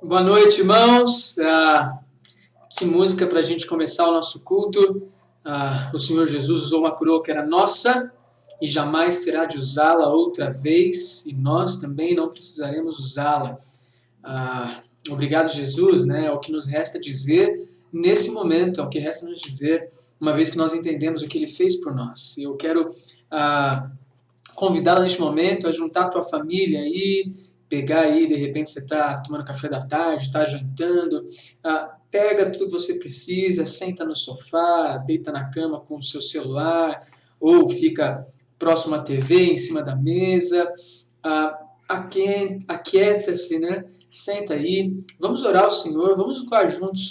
Boa noite, irmãos. Que música para a gente começar o nosso culto. O Senhor Jesus usou uma coroa que era nossa e jamais terá de usá-la outra vez, e nós também não precisaremos usá-la. Obrigado, Jesus, né? É o que nos resta dizer nesse momento, é o que resta nos dizer, uma vez que nós entendemos o que Ele fez por nós. Eu quero convidá-la neste momento a juntar a tua família aí, pegar aí, de repente você está tomando café da tarde, está jantando, pega tudo que você precisa, senta no sofá, deita na cama com o seu celular, ou fica próximo à TV, em cima da mesa, aquieta-se, né? Senta aí, vamos orar ao Senhor, vamos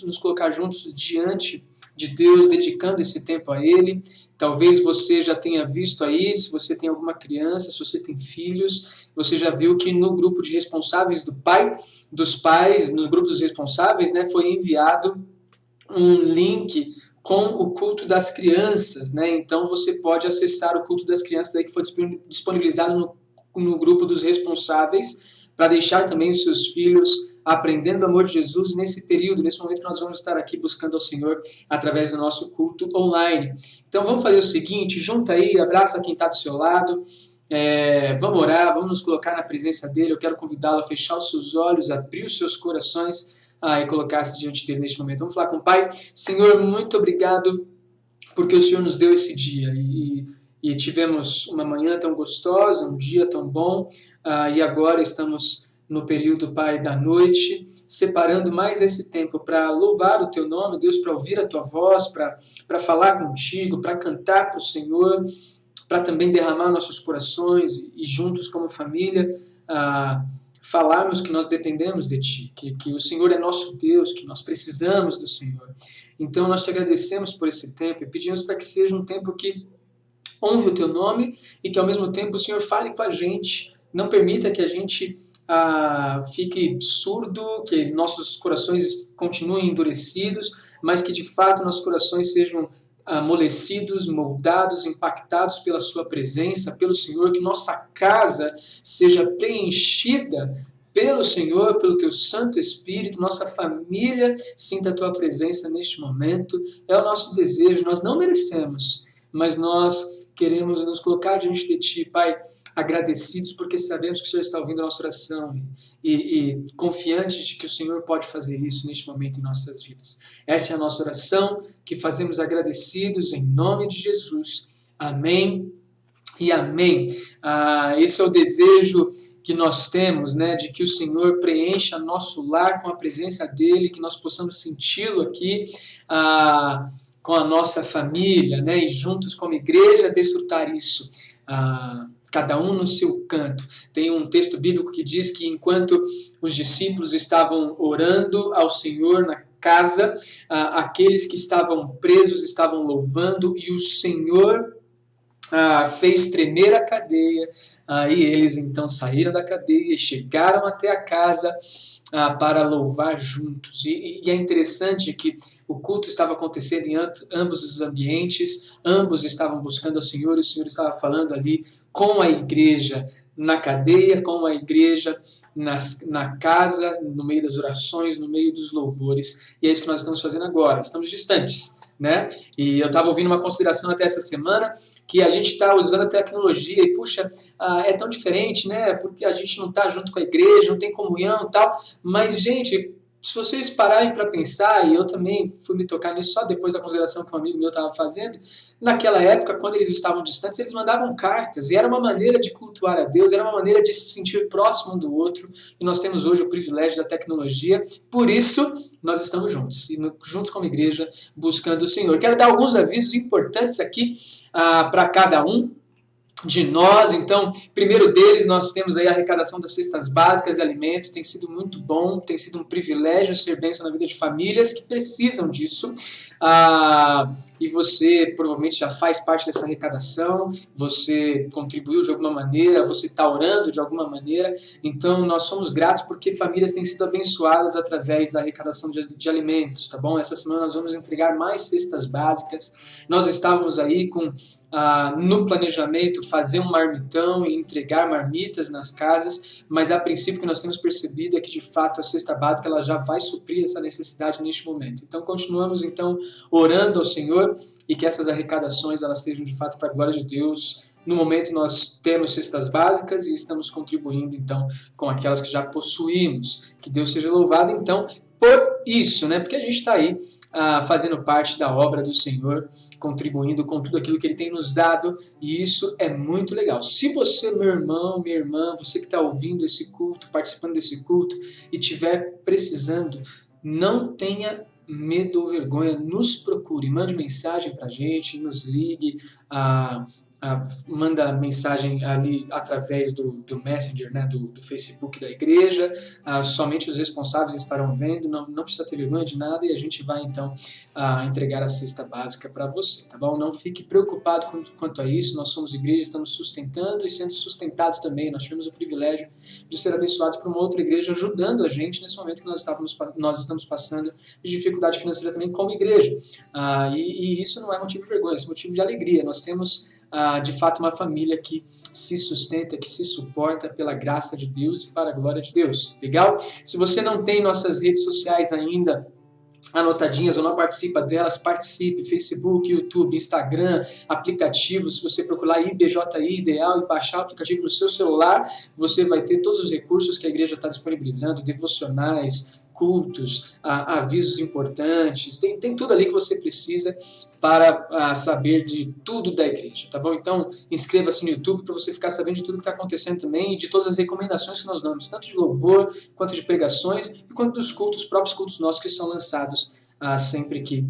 nos colocar juntos diante de Deus, dedicando esse tempo a Ele. Talvez você já tenha visto aí, se você tem alguma criança, se você tem filhos, você já viu que no grupo de responsáveis dos pais, no grupo dos responsáveis, né, foi enviado um link com o culto das crianças, né? Então você pode acessar o culto das crianças aí que foi disponibilizado no grupo dos responsáveis, para deixar também os seus filhos aprendendo o amor de Jesus nesse período, nesse momento que nós vamos estar aqui buscando ao Senhor através do nosso culto online. Então vamos fazer o seguinte, junta aí, abraça quem está do seu lado, vamos orar, vamos nos colocar na presença dEle. Eu quero convidá-lo a fechar os seus olhos, abrir os seus corações e colocar-se diante dEle neste momento. Vamos falar com o Pai. Senhor, muito obrigado porque o Senhor nos deu esse dia e tivemos uma manhã tão gostosa, um dia tão bom, e agora estamos no período, Pai, da noite, separando mais esse tempo para louvar o Teu nome, Deus, para ouvir a Tua voz, para falar contigo, para cantar para o Senhor, para também derramar nossos corações e juntos como família, falarmos que nós dependemos de Ti, que o Senhor é nosso Deus, que nós precisamos do Senhor. Então nós Te agradecemos por esse tempo e pedimos para que seja um tempo que honre o Teu nome e que ao mesmo tempo o Senhor fale com a gente, não permita que a gente fique surdo, que nossos corações continuem endurecidos, mas que de fato nossos corações sejam amolecidos, moldados, impactados pela Sua presença, pelo Senhor, que nossa casa seja preenchida pelo Senhor, pelo Teu Santo Espírito, nossa família sinta a Tua presença neste momento. É o nosso desejo, nós não merecemos, mas nós queremos nos colocar diante de Ti, Pai, agradecidos porque sabemos que o Senhor está ouvindo a nossa oração e confiantes de que o Senhor pode fazer isso neste momento em nossas vidas. Essa é a nossa oração, que fazemos agradecidos em nome de Jesus. Amém e amém. Esse é o desejo que nós temos, né, de que o Senhor preencha nosso lar com a presença dEle, que nós possamos senti-lo aqui com a nossa família, né, e juntos como igreja desfrutar isso. Cada um no seu canto. Tem um texto bíblico que diz que enquanto os discípulos estavam orando ao Senhor na casa, aqueles que estavam presos estavam louvando e o Senhor fez tremer a cadeia, e eles então saíram da cadeia e chegaram até a casa para louvar juntos. E é interessante que o culto estava acontecendo em ambos os ambientes, ambos estavam buscando ao Senhor, e o Senhor estava falando ali com a igreja na cadeia, com a igreja na casa, no meio das orações, no meio dos louvores. E é isso que nós estamos fazendo agora. Estamos distantes, né? E eu estava ouvindo uma consideração até essa semana que a gente está usando a tecnologia e, puxa, é tão diferente, né? Porque a gente não está junto com a igreja, não tem comunhão e tal. Mas, gente, se vocês pararem para pensar, e eu também fui me tocar nisso só depois da consideração que um amigo meu estava fazendo, naquela época, quando eles estavam distantes, eles mandavam cartas, e era uma maneira de cultuar a Deus, era uma maneira de se sentir próximo um do outro, e nós temos hoje o privilégio da tecnologia, por isso nós estamos juntos, e juntos como igreja, buscando o Senhor. Quero dar alguns avisos importantes aqui para cada um de nós. Então, primeiro deles, nós temos aí a arrecadação das cestas básicas e alimentos, tem sido muito bom, tem sido um privilégio ser bênção na vida de famílias que precisam disso. e você provavelmente já faz parte dessa arrecadação, você contribuiu de alguma maneira, você está orando de alguma maneira. Então nós somos gratos porque famílias têm sido abençoadas através da arrecadação de alimentos, tá bom? Essa semana nós vamos entregar mais cestas básicas. Nós estávamos aí com no planejamento fazer um marmitão e entregar marmitas nas casas, mas a princípio o que nós temos percebido é que de fato a cesta básica ela já vai suprir essa necessidade neste momento. Então continuamos então orando ao Senhor e que essas arrecadações elas sejam de fato para a glória de Deus. No momento nós temos cestas básicas e estamos contribuindo então com aquelas que já possuímos. Que Deus seja louvado então por isso, né? Porque a gente está aí fazendo parte da obra do Senhor, contribuindo com tudo aquilo que Ele tem nos dado, e isso é muito legal. Se você, meu irmão, minha irmã, você que está ouvindo esse culto, participando desse culto, e estiver precisando, não tenha medo ou vergonha, nos procure, mande mensagem para a gente, nos ligue, manda mensagem ali através do Messenger, né, do Facebook da igreja, somente os responsáveis estarão vendo, não precisa ter vergonha de nada, e a gente vai então entregar a cesta básica para você, tá bom? Não fique preocupado quanto a isso, nós somos igreja, estamos sustentando e sendo sustentados também, nós tivemos o privilégio de ser abençoados por uma outra igreja ajudando a gente nesse momento que nós estamos passando de dificuldade financeira também como igreja, e isso não é motivo de vergonha, é motivo de alegria. Nós temos de fato uma família que se sustenta, que se suporta pela graça de Deus e para a glória de Deus. Legal? Se você não tem nossas redes sociais ainda anotadinhas ou não participa delas, participe. Facebook, YouTube, Instagram, aplicativo. Se você procurar IBJI Ideal e baixar o aplicativo no seu celular, você vai ter todos os recursos que a igreja está disponibilizando, devocionais, cultos, avisos importantes, tem tudo ali que você precisa para saber de tudo da igreja, tá bom? Então, inscreva-se no YouTube para você ficar sabendo de tudo que está acontecendo também e de todas as recomendações que nós damos, tanto de louvor, quanto de pregações, e quanto dos cultos, próprios cultos nossos que são lançados sempre que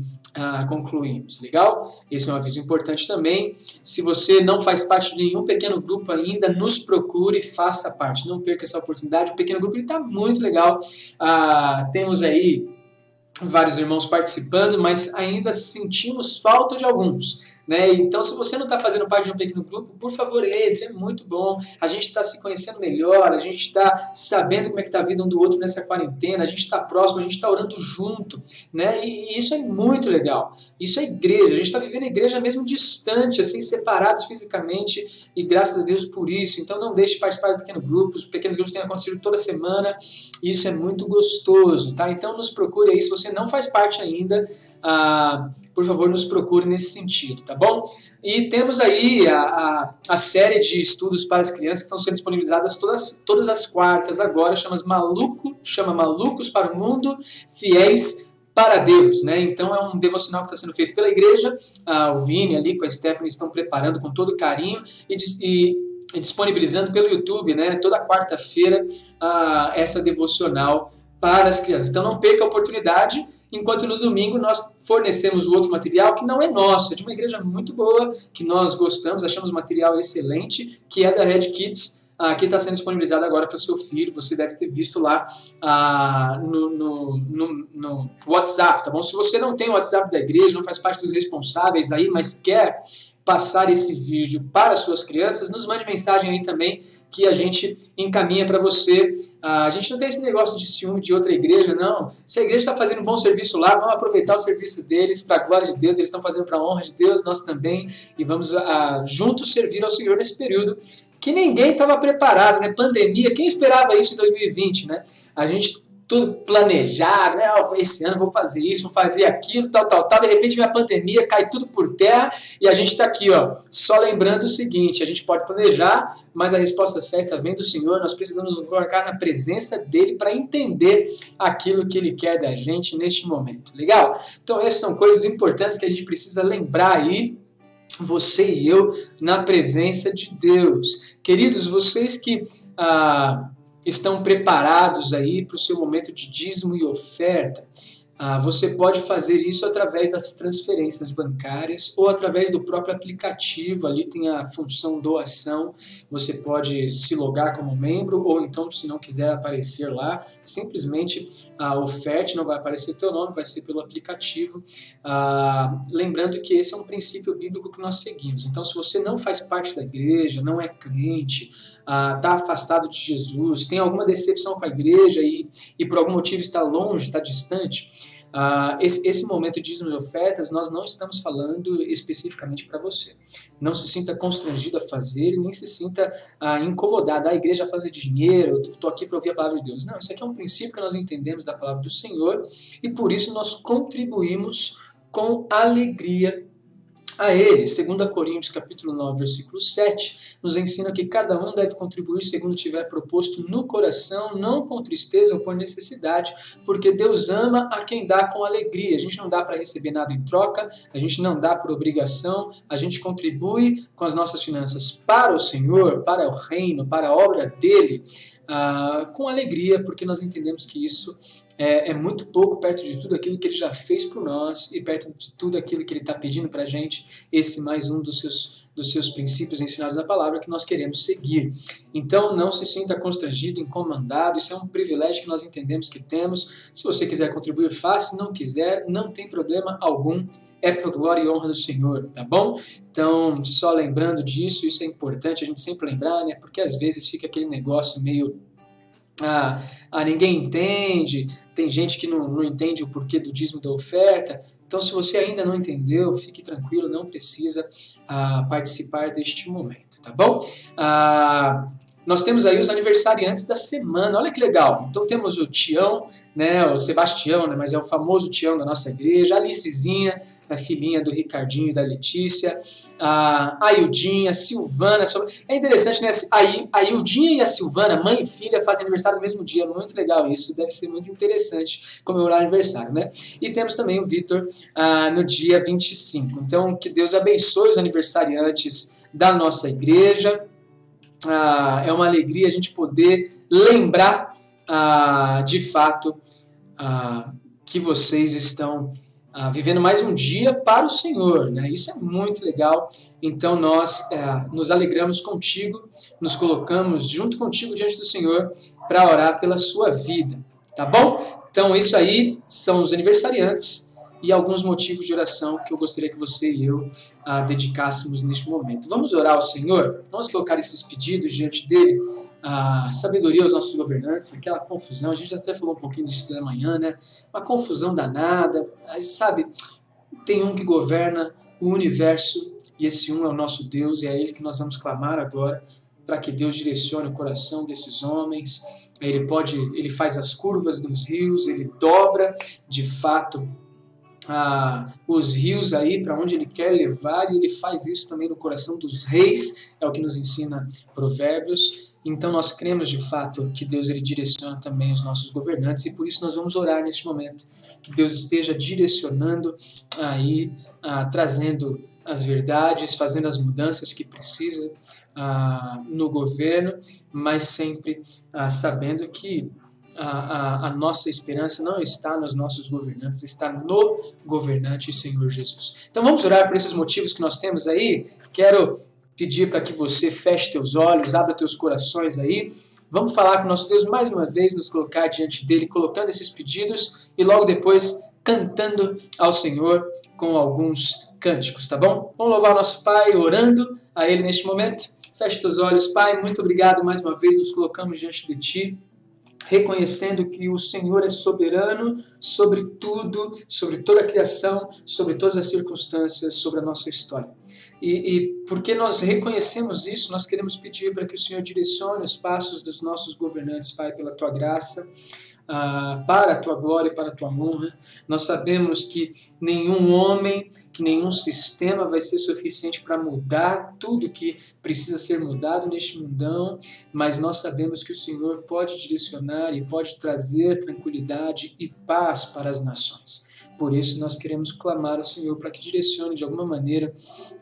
concluímos, legal? Esse é um aviso importante também. Se você não faz parte de nenhum pequeno grupo ainda, nos procure e faça parte, não perca essa oportunidade. O pequeno grupo está muito legal, temos aí vários irmãos participando, mas ainda sentimos falta de alguns, né? Então, se você não está fazendo parte de um pequeno grupo, por favor, entre, é muito bom. A gente está se conhecendo melhor, a gente está sabendo como é que está a vida um do outro nessa quarentena, a gente está próximo, a gente está orando junto, né? E isso é muito legal. Isso é igreja, a gente está vivendo a igreja mesmo distante, assim, separados fisicamente, e graças a Deus por isso. Então, não deixe de participar de pequenos grupos. Os pequenos grupos têm acontecido toda semana, e isso é muito gostoso, tá? Então, nos procure aí, se você não faz parte ainda, por favor, nos procure nesse sentido, tá bom? E temos aí a série de estudos para as crianças que estão sendo disponibilizadas todas as quartas agora, chama Malucos para o Mundo, Fiéis para Deus, né? Então é um devocional que está sendo feito pela igreja, o Vini ali com a Stephanie estão preparando com todo carinho e disponibilizando pelo YouTube, né? Toda quarta-feira essa devocional para as crianças. Então não perca a oportunidade, enquanto no domingo nós fornecemos o outro material que não é nosso, é de uma igreja muito boa, que nós gostamos, achamos material excelente, que é da Red Kids, que está sendo disponibilizado agora para o seu filho. Você deve ter visto lá no WhatsApp, tá bom? Se você não tem o WhatsApp da igreja, não faz parte dos responsáveis aí, mas quer passar esse vídeo para as suas crianças, nos mande mensagem aí também que a gente encaminha para você. A gente não tem esse negócio de ciúme de outra igreja, não. Se a igreja está fazendo um bom serviço lá, vamos aproveitar o serviço deles para a glória de Deus, eles estão fazendo para a honra de Deus, nós também, e vamos juntos servir ao Senhor nesse período que ninguém estava preparado, né? Pandemia, quem esperava isso em 2020, né? A gente tudo planejado, né? Esse ano vou fazer isso, vou fazer aquilo, tal, de repente vem a pandemia, cai tudo por terra e a gente está aqui, só lembrando o seguinte, a gente pode planejar, mas a resposta certa vem do Senhor, nós precisamos nos colocar na presença dEle para entender aquilo que Ele quer da gente neste momento, legal? Então essas são coisas importantes que a gente precisa lembrar aí, você e eu, na presença de Deus. Queridos, vocês que estão preparados aí para o seu momento de dízimo e oferta, Você pode fazer isso através das transferências bancárias ou através do próprio aplicativo. Ali tem a função doação. Você pode se logar como membro ou então, se não quiser aparecer lá, simplesmente oferte, não vai aparecer teu nome, vai ser pelo aplicativo. Lembrando que esse é um princípio bíblico que nós seguimos. Então, se você não faz parte da igreja, não é crente, está afastado de Jesus, tem alguma decepção com a igreja e por algum motivo está longe, está distante, esse momento de dízimos e ofertas, nós não estamos falando especificamente para você. Não se sinta constrangido a fazer, nem se sinta incomodado. A igreja fala de dinheiro, eu estou aqui para ouvir a palavra de Deus. Não, isso aqui é um princípio que nós entendemos da palavra do Senhor e por isso nós contribuímos com alegria a ele. 2 Coríntios capítulo 9, versículo 7, nos ensina que cada um deve contribuir segundo tiver proposto no coração, não com tristeza ou por necessidade, porque Deus ama a quem dá com alegria. A gente não dá para receber nada em troca, a gente não dá por obrigação, a gente contribui com as nossas finanças para o Senhor, para o reino, para a obra dele, com alegria, porque nós entendemos que isso é muito pouco perto de tudo aquilo que ele já fez por nós e perto de tudo aquilo que ele está pedindo para a gente. Esse mais um dos seus princípios ensinados na palavra que nós queremos seguir. Então não se sinta constrangido, incomodado, isso é um privilégio que nós entendemos que temos. Se você quiser contribuir, faça, se não quiser, não tem problema algum. É para a glória e honra do Senhor, tá bom? Então, só lembrando disso, isso é importante a gente sempre lembrar, né? Porque às vezes fica aquele negócio meio ninguém entende, tem gente que não entende o porquê do dízimo da oferta. Então, se você ainda não entendeu, fique tranquilo, não precisa participar deste momento, tá bom? Nós temos aí os aniversariantes da semana, olha que legal. Então temos o Tião, né, o Sebastião, né, mas é o famoso Tião da nossa igreja, a Alicezinha, a filhinha do Ricardinho e da Letícia, a Ildinha, a Silvana. É interessante, né? A Ildinha e a Silvana, mãe e filha, fazem aniversário no mesmo dia. Muito legal isso, deve ser muito interessante comemorar aniversário, né? E temos também o Vitor no dia 25. Então, que Deus abençoe os aniversariantes da nossa igreja. É uma alegria a gente poder lembrar de fato que vocês estão vivendo mais um dia para o Senhor, né? Isso é muito legal. Então nós nos alegramos contigo, nos colocamos junto contigo diante do Senhor para orar pela sua vida, tá bom? Então isso aí são os aniversariantes e alguns motivos de oração que eu gostaria que você e eu dedicássemos neste momento. Vamos orar ao Senhor? Vamos colocar esses pedidos diante dele, sabedoria aos nossos governantes, aquela confusão, a gente até falou um pouquinho disso da manhã, né? Uma confusão danada, sabe? Tem um que governa o universo e esse um é o nosso Deus e é ele que nós vamos clamar agora para que Deus direcione o coração desses homens. Ele faz as curvas dos rios, ele dobra de fato os rios aí para onde ele quer levar, e ele faz isso também no coração dos reis, é o que nos ensina Provérbios. Então nós cremos de fato que Deus ele direciona também os nossos governantes e por isso nós vamos orar neste momento, que Deus esteja direcionando aí, trazendo as verdades, fazendo as mudanças que precisa no governo, mas sempre sabendo que a nossa esperança não está nos nossos governantes, está no governante Senhor Jesus. Então vamos orar por esses motivos que nós temos aí. Quero pedir para que você feche teus olhos, abra teus corações aí. Vamos falar com o nosso Deus mais uma vez, nos colocar diante dele, colocando esses pedidos e logo depois cantando ao Senhor com alguns cânticos, tá bom? Vamos louvar o nosso Pai orando a Ele neste momento. Feche teus olhos, Pai, muito obrigado mais uma vez, nos colocamos diante de Ti, reconhecendo que o Senhor é soberano sobre tudo, sobre toda a criação, sobre todas as circunstâncias, sobre a nossa história. E porque nós reconhecemos isso, nós queremos pedir para que o Senhor direcione os passos dos nossos governantes, Pai, pela Tua graça, para a Tua glória e para a Tua honra. Nós sabemos que nenhum homem, que nenhum sistema vai ser suficiente para mudar tudo que precisa ser mudado neste mundão, mas nós sabemos que o Senhor pode direcionar e pode trazer tranquilidade e paz para as nações. Por isso nós queremos clamar ao Senhor para que direcione de alguma maneira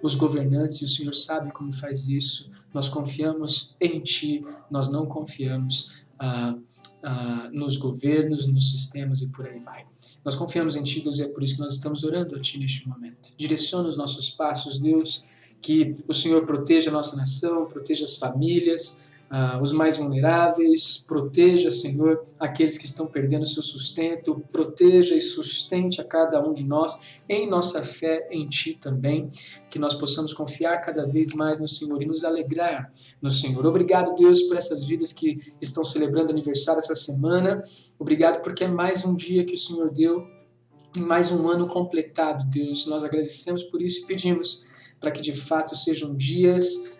os governantes, e o Senhor sabe como faz isso. Nós confiamos em Ti, nós não confiamos nos governos, nos sistemas e por aí vai. Nós confiamos em Ti, Deus, e é por isso que nós estamos orando a Ti neste momento. Direciona os nossos passos, Deus, que o Senhor proteja a nossa nação, proteja as famílias, os mais vulneráveis, proteja, Senhor, aqueles que estão perdendo seu sustento, proteja e sustente a cada um de nós em nossa fé em Ti também, que nós possamos confiar cada vez mais no Senhor e nos alegrar no Senhor. Obrigado, Deus, por essas vidas que estão celebrando aniversário essa semana. Obrigado porque é mais um dia que o Senhor deu, e mais um ano completado, Deus. Nós agradecemos por isso e pedimos para que de fato sejam dias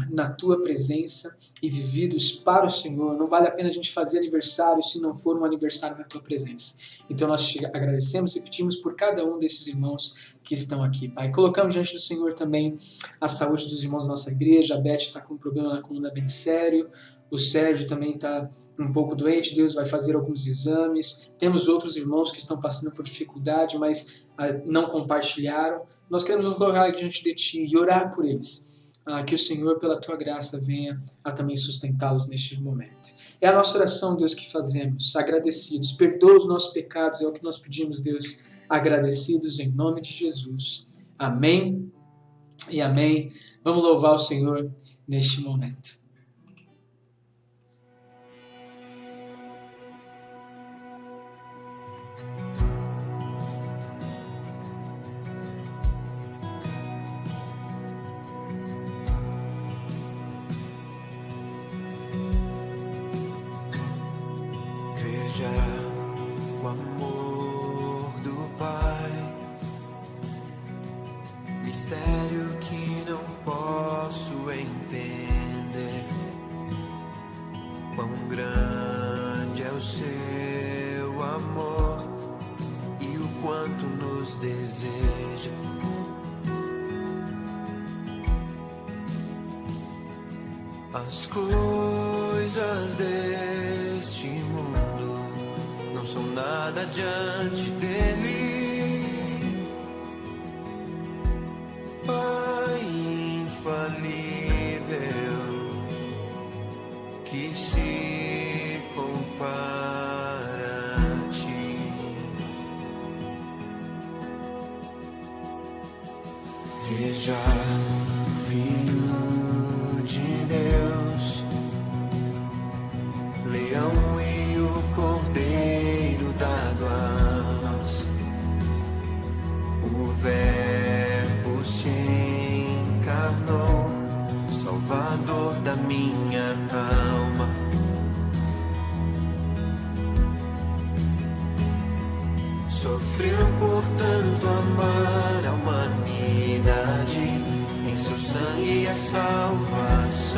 na Tua presença e vividos para o Senhor. Não vale a pena a gente fazer aniversário se não for um aniversário na Tua presença. Então nós te agradecemos e pedimos por cada um desses irmãos que estão aqui, Pai. Colocamos diante do Senhor também a saúde dos irmãos da nossa igreja. A Beth está com um problema na coluna bem sério. O Sérgio também está um pouco doente. Deus vai fazer alguns exames. Temos outros irmãos que estão passando por dificuldade, mas não compartilharam. Nós queremos nos colocar diante de Ti e orar por eles. Que o Senhor, pela Tua graça, venha a também sustentá-los neste momento. É a nossa oração, Deus, que fazemos, agradecidos. Perdoa os nossos pecados, é o que nós pedimos, Deus, agradecidos em nome de Jesus. Amém e amém. Vamos louvar o Senhor neste momento. O amor do Pai, mistério que não posso entender. Quão grande é o seu amor e o quanto nos deseja. As coisas deste mundo não são nada diante dele. Pai infalível, que se compara a Ti. Veja, Filho de Deus, leão e o cordeiro dado a nós. O Verbo se encarnou, Salvador da minha alma. Sofreu por tanto amar a humanidade, em seu sangue a salvação.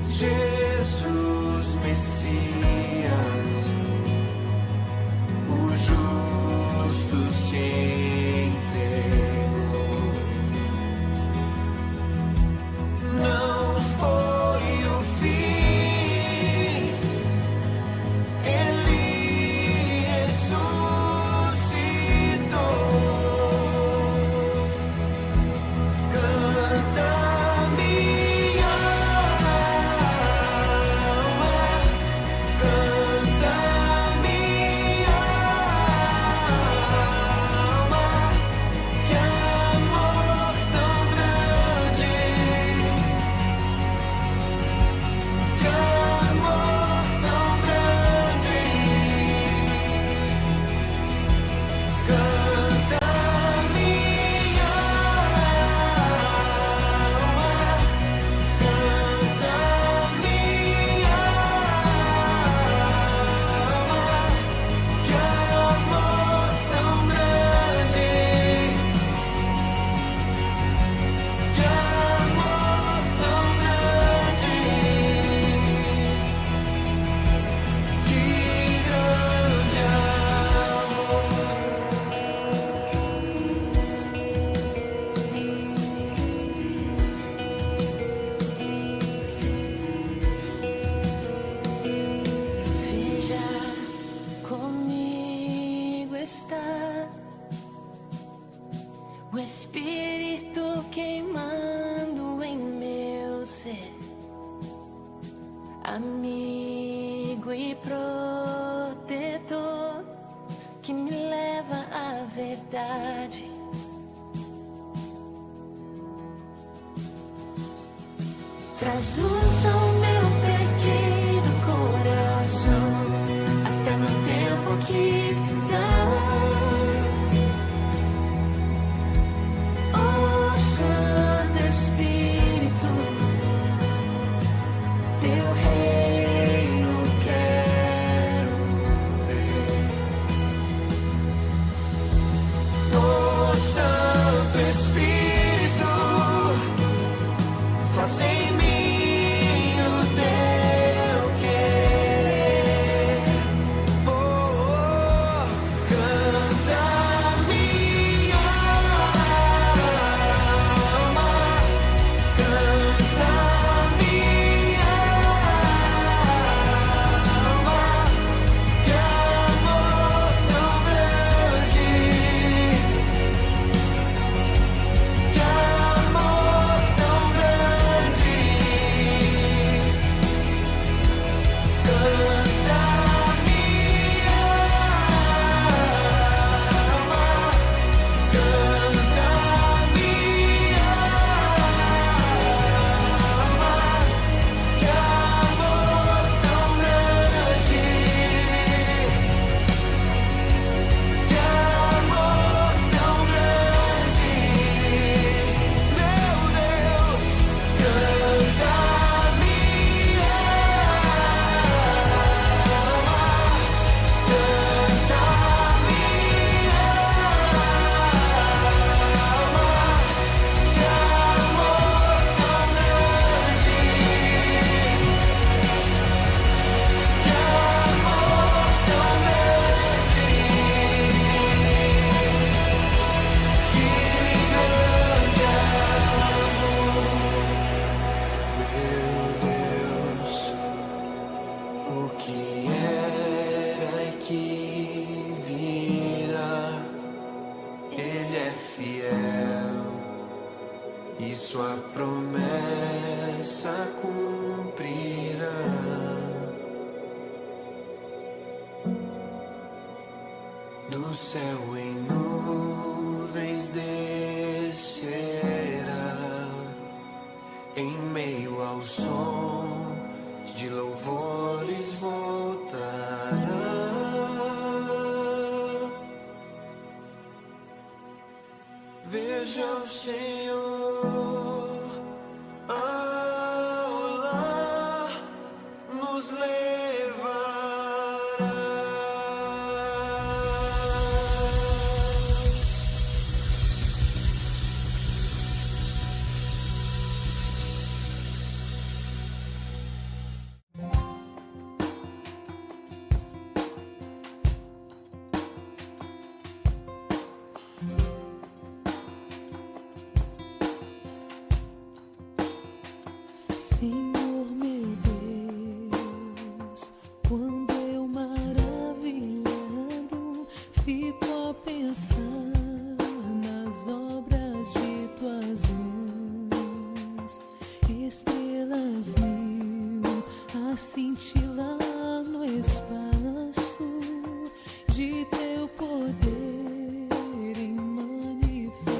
Jesus Messias, o justo se entregou. Não foi o fim, Ele ressuscitou. Canta minha alma, canta minha alma, que amor tão grande, que amor tão grande. Canta minha alma, canta minha alma, que amor tão grande, que amor tão grande, que grande Veja, comigo está o Espírito queimando em meu ser, amigo e protetor. tempestade. Traz luz ao meu perdido coração, até no tempo que findar. Oh, Santo Espírito, teu reino quero ver. Oh, Santo Espírito, faz em mim o teu querer. Oh, oh, canta minha alma, canta minha alma, que amor tão grande, que amor tão grande. Canta minha alma, canta minha alma, que amor tão grande, que amor tão grande. Meu Deus, canta minha Deus, o que era e que virá, Ele é fiel e sua promessa cumprirá. Do céu em nuvens descerá, em meio ao som de louvores voltará. Veja o Senhor ao lar nos levará. Senhor meu Deus, quando eu maravilhado fico a pensar nas obras de tuas mãos, estrelas mil a cintilar no espaço de teu poder em manifestação.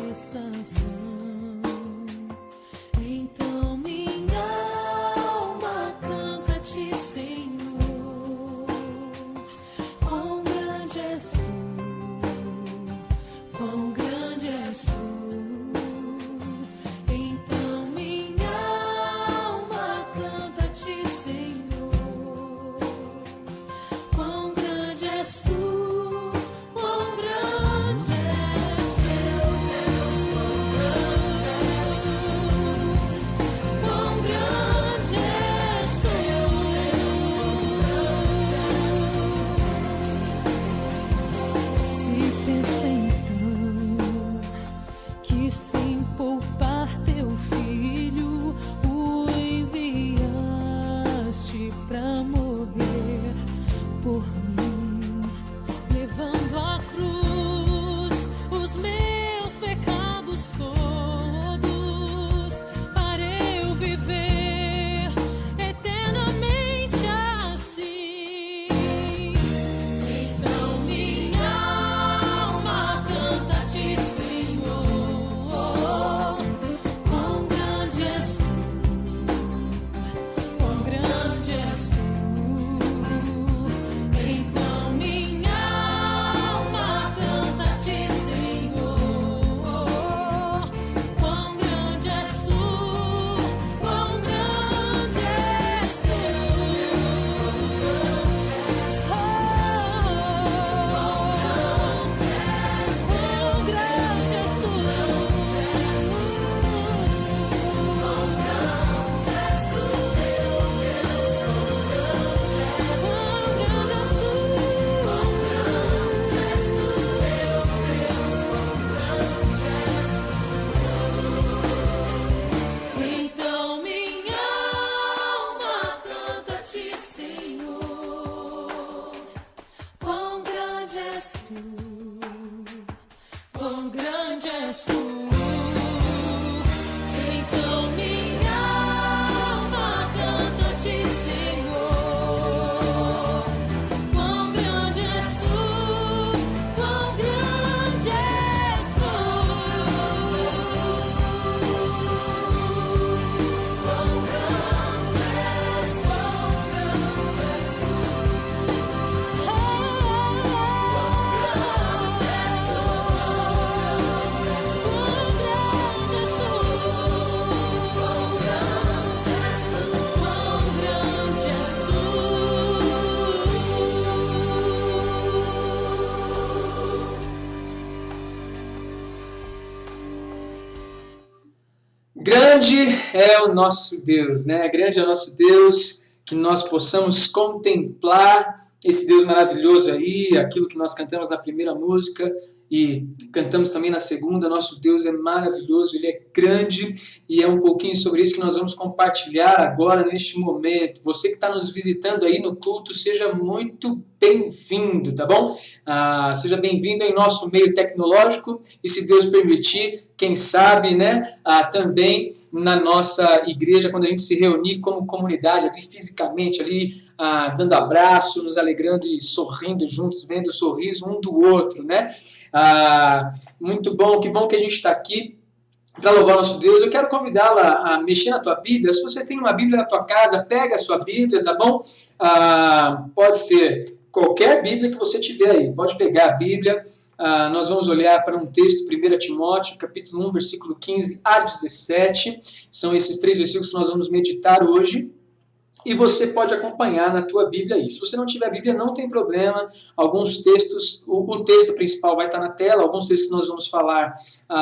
Então minha alma canta-te, Senhor, quão grande és tu, quão grande és tu. Então minha alma canta-te, Senhor, quão grande és tu, quão grande és teu Deus, quão grande és tu. Quão grande és teu Deus, se pensa então que sem poupar teu filho o enviaste pra morrer por mim, levando à cruz os meus pecados todos, para eu viver eternamente assim. Então minha alma canta-te, Grande é o nosso Deus, né? Grande é o nosso Deus, que nós possamos contemplar esse Deus maravilhoso aí, aquilo que nós cantamos na primeira música e cantamos também na segunda. Nosso Deus é maravilhoso, Ele é grande, e é um pouquinho sobre isso que nós vamos compartilhar agora neste momento. Você que está nos visitando aí no culto, seja muito bem-vindo, tá bom? Seja bem-vindo em nosso meio tecnológico, e se Deus permitir, quem sabe, né, também na nossa igreja, quando a gente se reunir como comunidade ali fisicamente, ali dando abraço, nos alegrando e sorrindo juntos, vendo o sorriso um do outro, né? Muito bom, que bom que a gente está aqui para louvar nosso Deus. Eu quero convidá-la a mexer na tua Bíblia. Se você tem uma Bíblia na tua casa, pega a sua Bíblia, tá bom? Pode ser qualquer Bíblia que você tiver aí, pode pegar a Bíblia. Nós vamos olhar para um texto, 1 Timóteo, capítulo 1, versículo 15 a 17. São esses 3 versículos que nós vamos meditar hoje. E você pode acompanhar na tua Bíblia aí. Se você não tiver Bíblia, não tem problema. Alguns textos, o texto principal vai estar na tela, alguns textos que nós vamos falar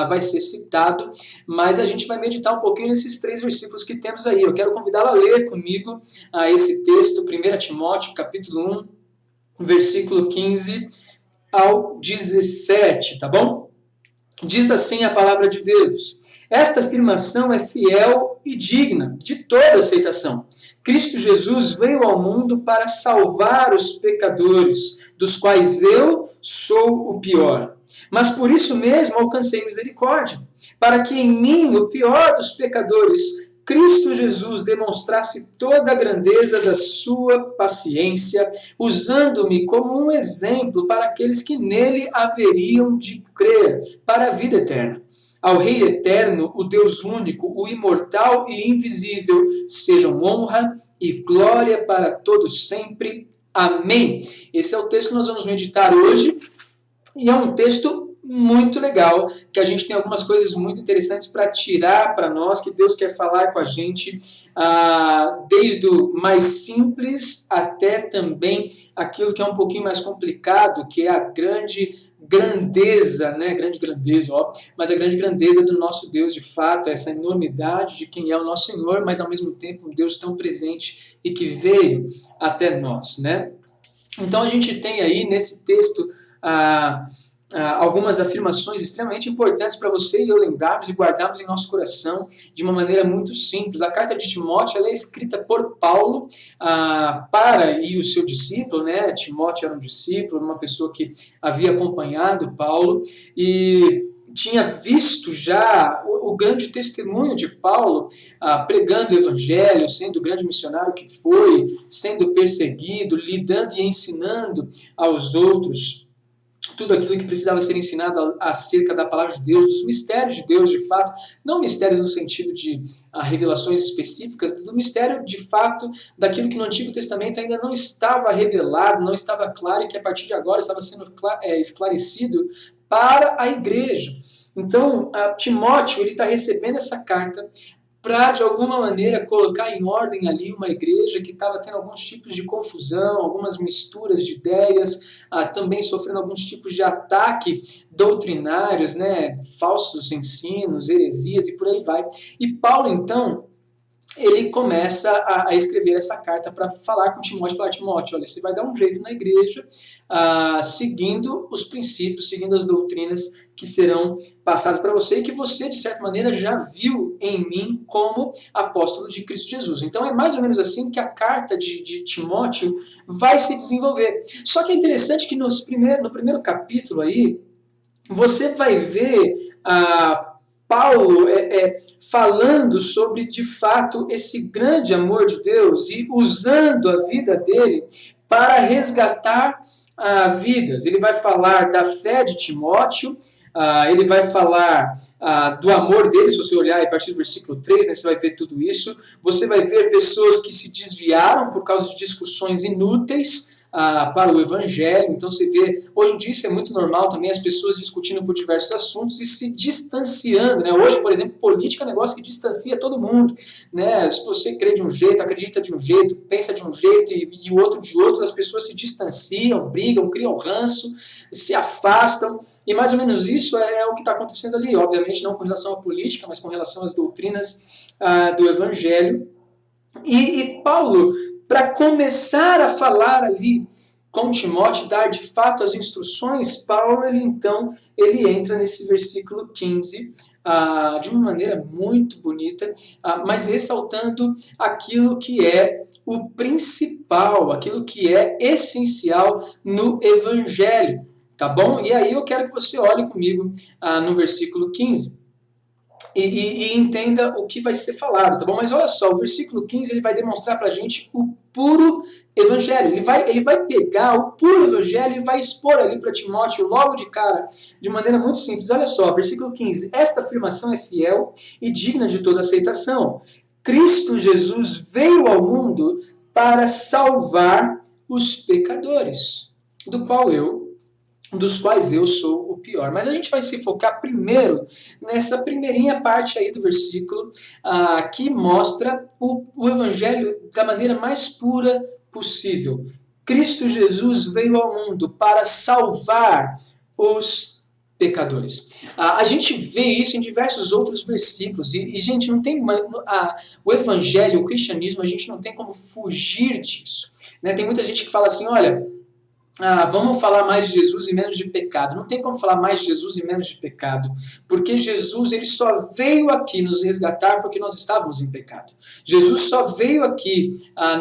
vai ser citado, mas a gente vai meditar um pouquinho nesses 3 versículos que temos aí. Eu quero convidá-la a ler comigo esse texto, 1 Timóteo, capítulo 1, versículo 15 ao 17, tá bom? Diz assim a palavra de Deus: esta afirmação é fiel e digna de toda aceitação. Cristo Jesus veio ao mundo para salvar os pecadores, dos quais eu sou o pior. Mas por isso mesmo alcancei misericórdia, para que em mim, o pior dos pecadores, Cristo Jesus demonstrasse toda a grandeza da sua paciência, usando-me como um exemplo para aqueles que nele haveriam de crer, para a vida eterna. Ao Rei eterno, o Deus único, o imortal e invisível, sejam honra e glória para todos sempre. Amém. Esse é o texto que nós vamos meditar hoje, e é um texto muito legal, que a gente tem algumas coisas muito interessantes para tirar para nós, que Deus quer falar com a gente, desde o mais simples até também aquilo que é um pouquinho mais complicado, que é a grandeza, né? Grande grandeza, ó, mas a grande grandeza do nosso Deus, de fato, essa enormidade de quem é o nosso Senhor, mas ao mesmo tempo um Deus tão presente e que veio até nós, né? Então a gente tem aí nesse texto algumas afirmações extremamente importantes para você e eu lembrarmos e guardarmos em nosso coração de uma maneira muito simples. A carta de Timóteo ela é escrita por Paulo para o seu discípulo, né? Timóteo era um discípulo, uma pessoa que havia acompanhado Paulo e tinha visto já o grande testemunho de Paulo pregando o evangelho, sendo o grande missionário que foi, sendo perseguido, lidando e ensinando aos outros tudo aquilo que precisava ser ensinado acerca da palavra de Deus, dos mistérios de Deus, de fato, não mistérios no sentido de revelações específicas, do mistério, de fato, daquilo que no Antigo Testamento ainda não estava revelado, não estava claro e que a partir de agora estava sendo esclarecido para a igreja. Então, Timóteo está recebendo essa carta para, de alguma maneira, colocar em ordem ali uma igreja que estava tendo alguns tipos de confusão, algumas misturas de ideias, também sofrendo alguns tipos de ataque doutrinários, né, falsos ensinos, heresias e por aí vai. E Paulo, então, ele começa a escrever essa carta para falar com Timóteo, Timóteo, olha, você vai dar um jeito na igreja, seguindo os princípios, seguindo as doutrinas que serão passadas para você e que você, de certa maneira, já viu em mim como apóstolo de Cristo Jesus. Então é mais ou menos assim que a carta de Timóteo vai se desenvolver. Só que é interessante que no primeiro capítulo aí, você vai ver Paulo falando sobre, de fato, esse grande amor de Deus e usando a vida dele para resgatar vidas. Ele vai falar da fé de Timóteo, ele vai falar do amor dele. Se você olhar a partir do versículo 3, né, você vai ver tudo isso. Você vai ver pessoas que se desviaram por causa de discussões inúteis, para o evangelho. Então você vê, hoje em dia isso é muito normal também, as pessoas discutindo por diversos assuntos e se distanciando, né? Hoje, por exemplo, política é um negócio que distancia todo mundo, né? Se você crê de um jeito, acredita de um jeito, pensa de um jeito e o outro de outro, as pessoas se distanciam, brigam, criam ranço, se afastam, e mais ou menos isso é o que está acontecendo ali, obviamente não com relação à política, mas com relação às doutrinas do evangelho. E Paulo, para começar a falar ali com Timóteo, dar de fato as instruções, Paulo ele entra nesse versículo 15 de uma maneira muito bonita, mas ressaltando aquilo que é o principal, aquilo que é essencial no evangelho, tá bom? E aí eu quero que você olhe comigo no versículo 15. E entenda o que vai ser falado, tá bom? Mas olha só, o versículo 15 ele vai demonstrar pra gente o puro evangelho. Ele vai pegar o puro evangelho e vai expor ali para Timóteo logo de cara, de maneira muito simples. Olha só, versículo 15. Esta afirmação é fiel e digna de toda aceitação. Cristo Jesus veio ao mundo para salvar os pecadores, dos quais eu sou o pior. Mas a gente vai se focar primeiro nessa primeirinha parte aí do versículo que mostra o evangelho da maneira mais pura possível. Cristo Jesus veio ao mundo para salvar os pecadores. A gente vê isso em diversos outros versículos e gente, não tem o evangelho, o cristianismo, a gente não tem como fugir disso, né? Tem muita gente que fala assim, olha, vamos falar mais de Jesus e menos de pecado. Não tem como falar mais de Jesus e menos de pecado, porque Jesus ele só veio aqui nos resgatar porque nós estávamos em pecado. Jesus só veio aqui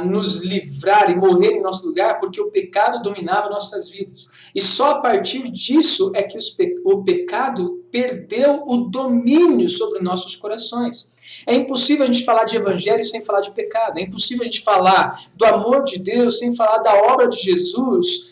nos livrar e morrer em nosso lugar porque o pecado dominava nossas vidas. E só a partir disso é que o pecado perdeu o domínio sobre nossos corações. É impossível a gente falar de evangelho sem falar de pecado. É impossível a gente falar do amor de Deus sem falar da obra de Jesus,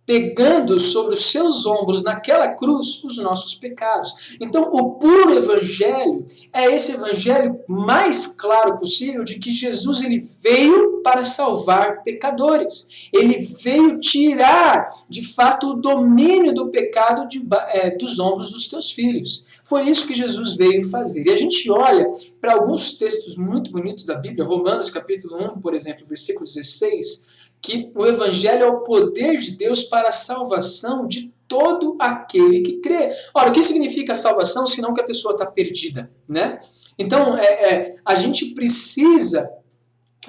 pegando sobre os seus ombros naquela cruz os nossos pecados. Então o puro evangelho é esse evangelho mais claro possível de que Jesus ele veio para salvar pecadores. Ele veio tirar de fato o domínio do pecado dos ombros dos teus filhos. Foi isso que Jesus veio fazer. E a gente olha para alguns textos muito bonitos da Bíblia, Romanos capítulo 1, por exemplo, versículo 16, que o evangelho é o poder de Deus para a salvação de todo aquele que crê. Ora, o que significa salvação, senão que a pessoa está perdida, né? Então, a gente precisa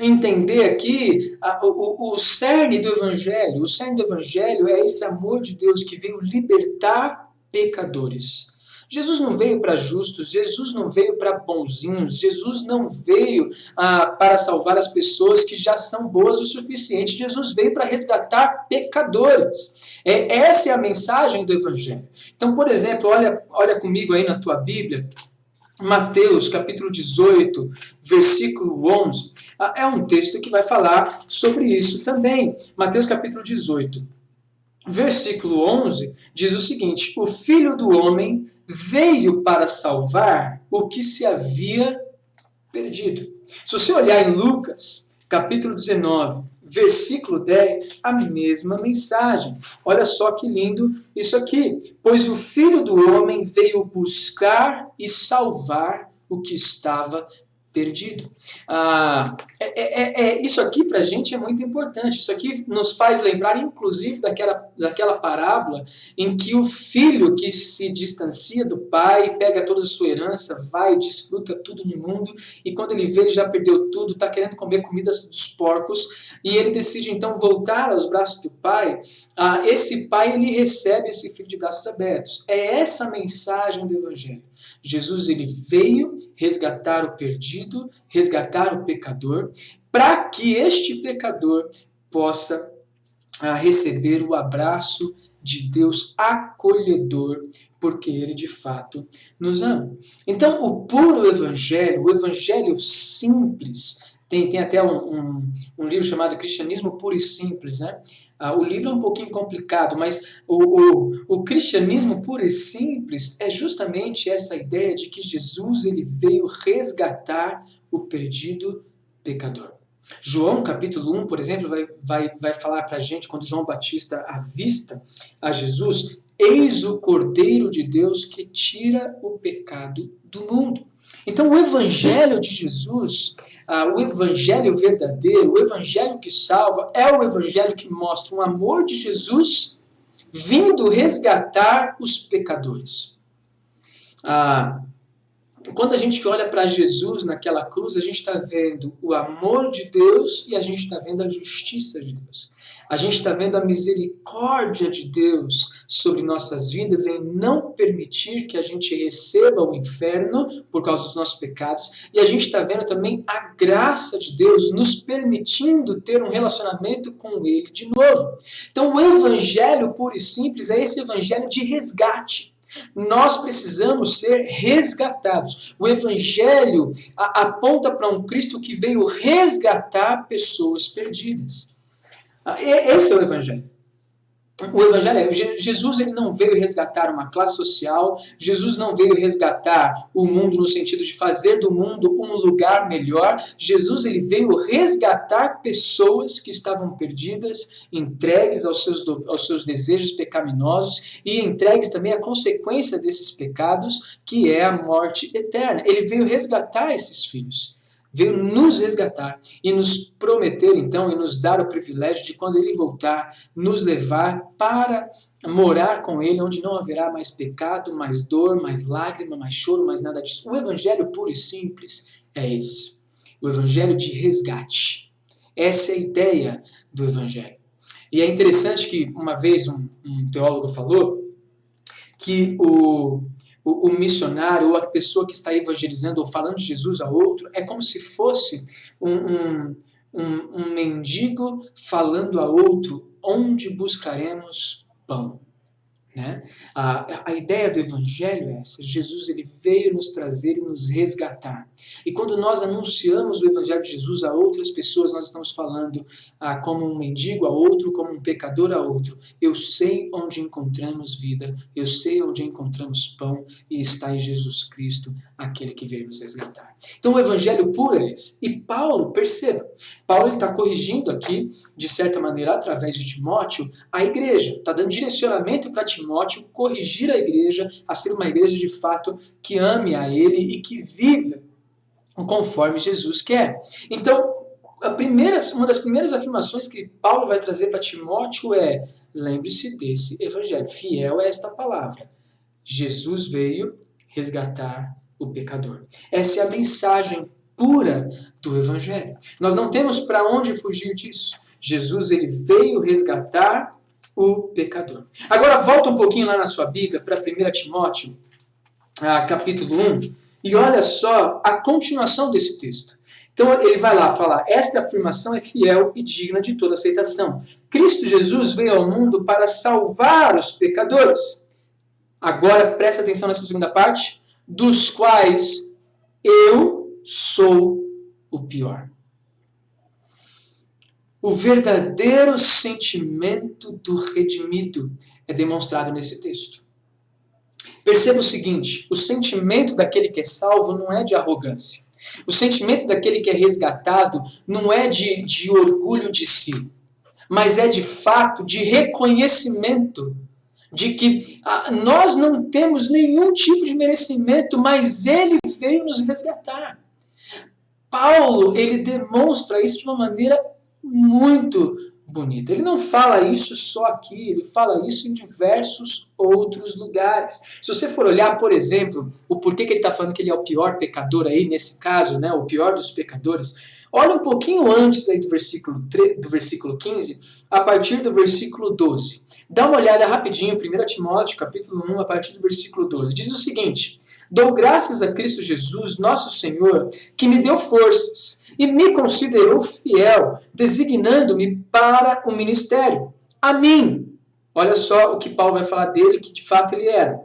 entender aqui o cerne do evangelho. O cerne do evangelho é esse amor de Deus que veio libertar pecadores. Jesus não veio para justos, Jesus não veio para bonzinhos, Jesus não veio para salvar as pessoas que já são boas o suficiente, Jesus veio para resgatar pecadores. Essa é a mensagem do Evangelho. Então, por exemplo, olha comigo aí na tua Bíblia, Mateus capítulo 18, versículo 11, é um texto que vai falar sobre isso também. Mateus capítulo 18. Versículo 11 diz o seguinte: o Filho do Homem veio para salvar o que se havia perdido. Se você olhar em Lucas, capítulo 19, versículo 10, a mesma mensagem. Olha só que lindo isso aqui. Pois o Filho do Homem veio buscar e salvar o que estava perdido. Isso aqui para a gente é muito importante. Isso aqui nos faz lembrar, inclusive, daquela parábola em que o filho que se distancia do pai, pega toda a sua herança, vai, desfruta tudo no mundo, e quando ele vê, ele já perdeu tudo, está querendo comer comida dos porcos, e ele decide então voltar aos braços do pai. Esse pai ele recebe esse filho de braços abertos. É essa a mensagem do Evangelho. Jesus ele veio resgatar o perdido, resgatar o pecador, para que este pecador possa receber o abraço de Deus acolhedor, porque ele de fato nos ama. Então o puro evangelho, o evangelho simples, tem até um livro chamado Cristianismo Puro e Simples, né? O livro é um pouquinho complicado, mas o cristianismo puro e simples é justamente essa ideia de que Jesus ele veio resgatar o perdido pecador. João capítulo 1, por exemplo, vai falar para a gente, quando João Batista avista a Jesus, eis o Cordeiro de Deus que tira o pecado do mundo. Então o Evangelho de Jesus, o Evangelho verdadeiro, o Evangelho que salva, é o Evangelho que mostra o amor de Jesus vindo resgatar os pecadores. Quando a gente olha para Jesus naquela cruz, a gente está vendo o amor de Deus e a gente está vendo a justiça de Deus. A gente está vendo a misericórdia de Deus sobre nossas vidas em não permitir que a gente receba o inferno por causa dos nossos pecados. E a gente está vendo também a graça de Deus nos permitindo ter um relacionamento com Ele de novo. Então o Evangelho puro e simples é esse Evangelho de resgate. Nós precisamos ser resgatados. O Evangelho aponta para um Cristo que veio resgatar pessoas perdidas. Esse é o Evangelho. O Evangelho é, Jesus ele não veio resgatar uma classe social, Jesus não veio resgatar o mundo no sentido de fazer do mundo um lugar melhor. Jesus ele veio resgatar pessoas que estavam perdidas, entregues aos seus desejos pecaminosos e entregues também à consequência desses pecados, que é a morte eterna. Ele veio resgatar esses filhos. Veio nos resgatar e nos prometer, então, e nos dar o privilégio de, quando Ele voltar, nos levar para morar com Ele, onde não haverá mais pecado, mais dor, mais lágrima, mais choro, mais nada disso. O Evangelho puro e simples é esse. O Evangelho de resgate. Essa é a ideia do Evangelho. E é interessante que, uma vez, um teólogo falou que o missionário ou a pessoa que está evangelizando ou falando de Jesus a outro é como se fosse um mendigo falando a outro onde buscaremos pão. Né? A ideia do Evangelho é essa. Jesus ele veio nos trazer e nos resgatar. E quando nós anunciamos o Evangelho de Jesus a outras pessoas, nós estamos falando como um mendigo a outro, como um pecador a outro. Eu sei onde encontramos vida, eu sei onde encontramos pão, e está em Jesus Cristo, aquele que veio nos resgatar. Então o Evangelho puro é esse. E Paulo, perceba, Paulo está corrigindo aqui, de certa maneira, através de Timóteo, a igreja. Está dando direcionamento para Timóteo corrigir a igreja a ser uma igreja de fato que ame a ele e que vive conforme Jesus quer. Então, uma das primeiras afirmações que Paulo vai trazer para Timóteo é: lembre-se desse evangelho, fiel é esta palavra. Jesus veio resgatar o pecador. Essa é a mensagem pura do evangelho. Nós não temos para onde fugir disso. Jesus ele veio resgatar o pecador. Agora volta um pouquinho lá na sua Bíblia para 1 Timóteo, capítulo 1, e olha só a continuação desse texto. Então ele vai lá falar: esta afirmação é fiel e digna de toda aceitação. Cristo Jesus veio ao mundo para salvar os pecadores. Agora presta atenção nessa segunda parte, dos quais eu sou o pior. O verdadeiro sentimento do redimido é demonstrado nesse texto. Perceba o seguinte: o sentimento daquele que é salvo não é de arrogância. O sentimento daquele que é resgatado não é de orgulho de si, mas é de fato de reconhecimento de que nós não temos nenhum tipo de merecimento, mas Ele veio nos resgatar. Paulo, ele demonstra isso de uma maneira muito bonita. Ele não fala isso só aqui, ele fala isso em diversos outros lugares. Se você for olhar, por exemplo, o porquê que ele está falando que ele é o pior pecador aí, nesse caso, né, o pior dos pecadores, olha um pouquinho antes aí do versículo 15, a partir do versículo 12. Dá uma olhada rapidinho, 1 Timóteo, capítulo 1, a partir do versículo 12. Diz o seguinte: dou graças a Cristo Jesus, nosso Senhor, que me deu forças e me considerou fiel, designando-me para o ministério. A mim, olha só o que Paulo vai falar dele, que de fato ele era.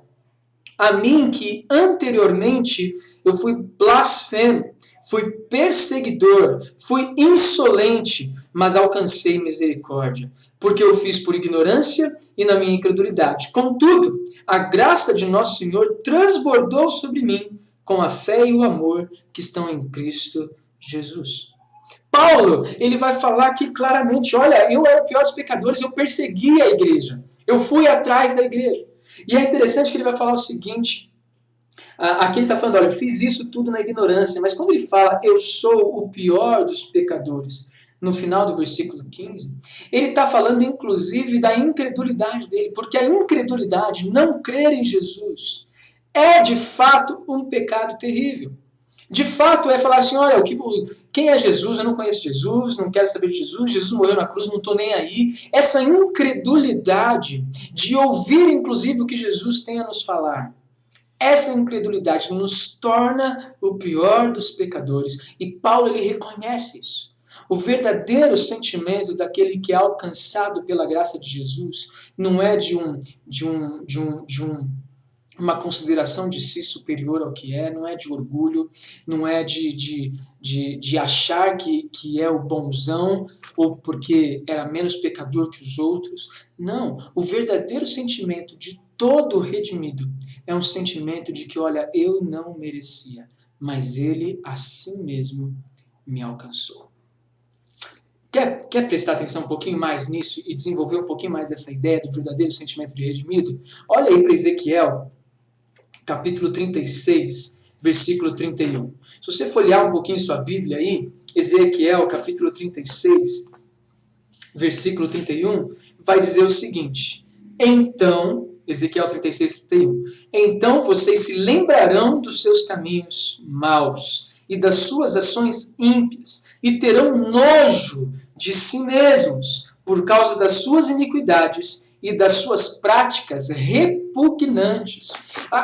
A mim que anteriormente eu fui blasfemo, fui perseguidor, fui insolente, mas alcancei misericórdia, porque eu fiz por ignorância e na minha incredulidade. Contudo, a graça de nosso Senhor transbordou sobre mim com a fé e o amor que estão em Cristo Jesus. Paulo, ele vai falar aqui claramente, olha, eu era o pior dos pecadores, eu persegui a igreja, eu fui atrás da igreja. E é interessante que ele vai falar o seguinte, aqui ele está falando, olha, eu fiz isso tudo na ignorância, mas quando ele fala, eu sou o pior dos pecadores, no final do versículo 15, ele está falando inclusive da incredulidade dele, porque a incredulidade, não crer em Jesus, é de fato um pecado terrível. De fato é falar assim, olha, quem é Jesus? Eu não conheço Jesus, não quero saber de Jesus, Jesus morreu na cruz, não estou nem aí. Essa incredulidade de ouvir inclusive o que Jesus tem a nos falar, essa incredulidade nos torna o pior dos pecadores. E Paulo ele reconhece isso. O verdadeiro sentimento daquele que é alcançado pela graça de Jesus não é de uma consideração de si superior ao que é, não é de orgulho, não é de achar que é o bonzão ou porque era menos pecador que os outros. Não, o verdadeiro sentimento de todo redimido é um sentimento de que, olha, eu não merecia, mas ele assim mesmo me alcançou. Quer prestar atenção um pouquinho mais nisso e desenvolver um pouquinho mais essa ideia do verdadeiro sentimento de redimido? Olha aí para Ezequiel, capítulo 36, versículo 31. Se você folhear um pouquinho sua Bíblia aí, Ezequiel, capítulo 36, versículo 31, vai dizer o seguinte, então, Ezequiel 36, 31, então vocês se lembrarão dos seus caminhos maus e das suas ações ímpias, e terão nojo de si mesmos, por causa das suas iniquidades e das suas práticas repugnantes.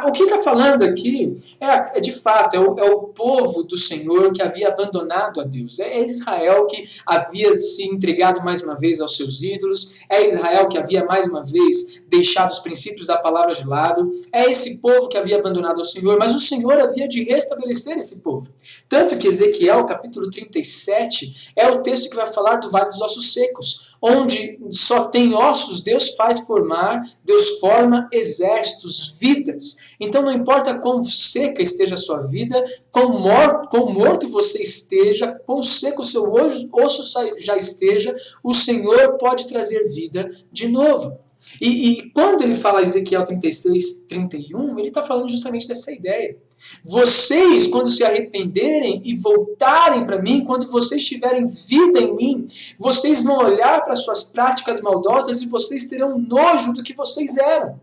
O que está falando aqui é de fato, é o povo do Senhor que havia abandonado a Deus. É Israel que havia se entregado mais uma vez aos seus ídolos. É Israel que havia mais uma vez deixado os princípios da palavra de lado. É esse povo que havia abandonado ao Senhor. Mas o Senhor havia de restabelecer esse povo. Tanto que Ezequiel, capítulo 37, é o texto que vai falar do Vale dos Ossos Secos. Onde só tem ossos, Deus faz formar, Deus forma exércitos, vidas. Então não importa quão seca esteja a sua vida, quão morto você esteja, quão seco o seu osso já esteja, o Senhor pode trazer vida de novo. E quando ele fala Ezequiel 36, 31, ele está falando justamente dessa ideia. Vocês, quando se arrependerem e voltarem para mim, quando vocês tiverem vida em mim, vocês vão olhar para suas práticas maldosas e vocês terão nojo do que vocês eram.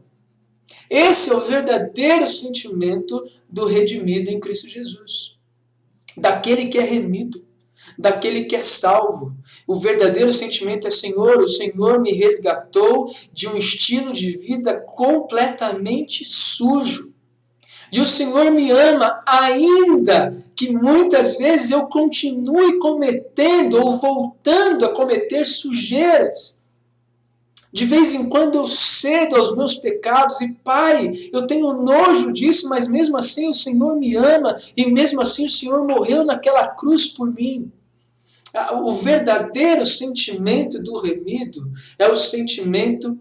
Esse é o verdadeiro sentimento do redimido em Cristo Jesus. Daquele que é remido, daquele que é salvo. O verdadeiro sentimento é, Senhor, o Senhor me resgatou de um estilo de vida completamente sujo. E o Senhor me ama ainda que muitas vezes eu continue cometendo ou voltando a cometer sujeiras. De vez em quando eu cedo aos meus pecados e, Pai, eu tenho nojo disso, mas mesmo assim o Senhor me ama e mesmo assim o Senhor morreu naquela cruz por mim. O verdadeiro sentimento do remido é o sentimento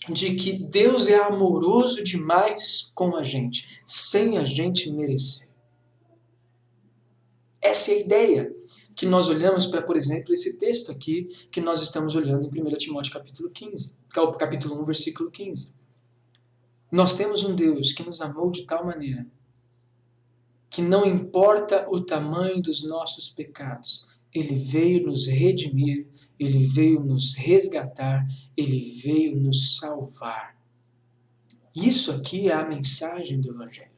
de que Deus é amoroso demais com a gente, sem a gente merecer. Essa é a ideia que nós olhamos para, por exemplo, esse texto aqui que nós estamos olhando em 1 Timóteo capítulo 15, capítulo 1, versículo 15. Nós temos um Deus que nos amou de tal maneira que não importa o tamanho dos nossos pecados, Ele veio nos redimir, Ele veio nos resgatar, Ele veio nos salvar. Isso aqui é a mensagem do Evangelho.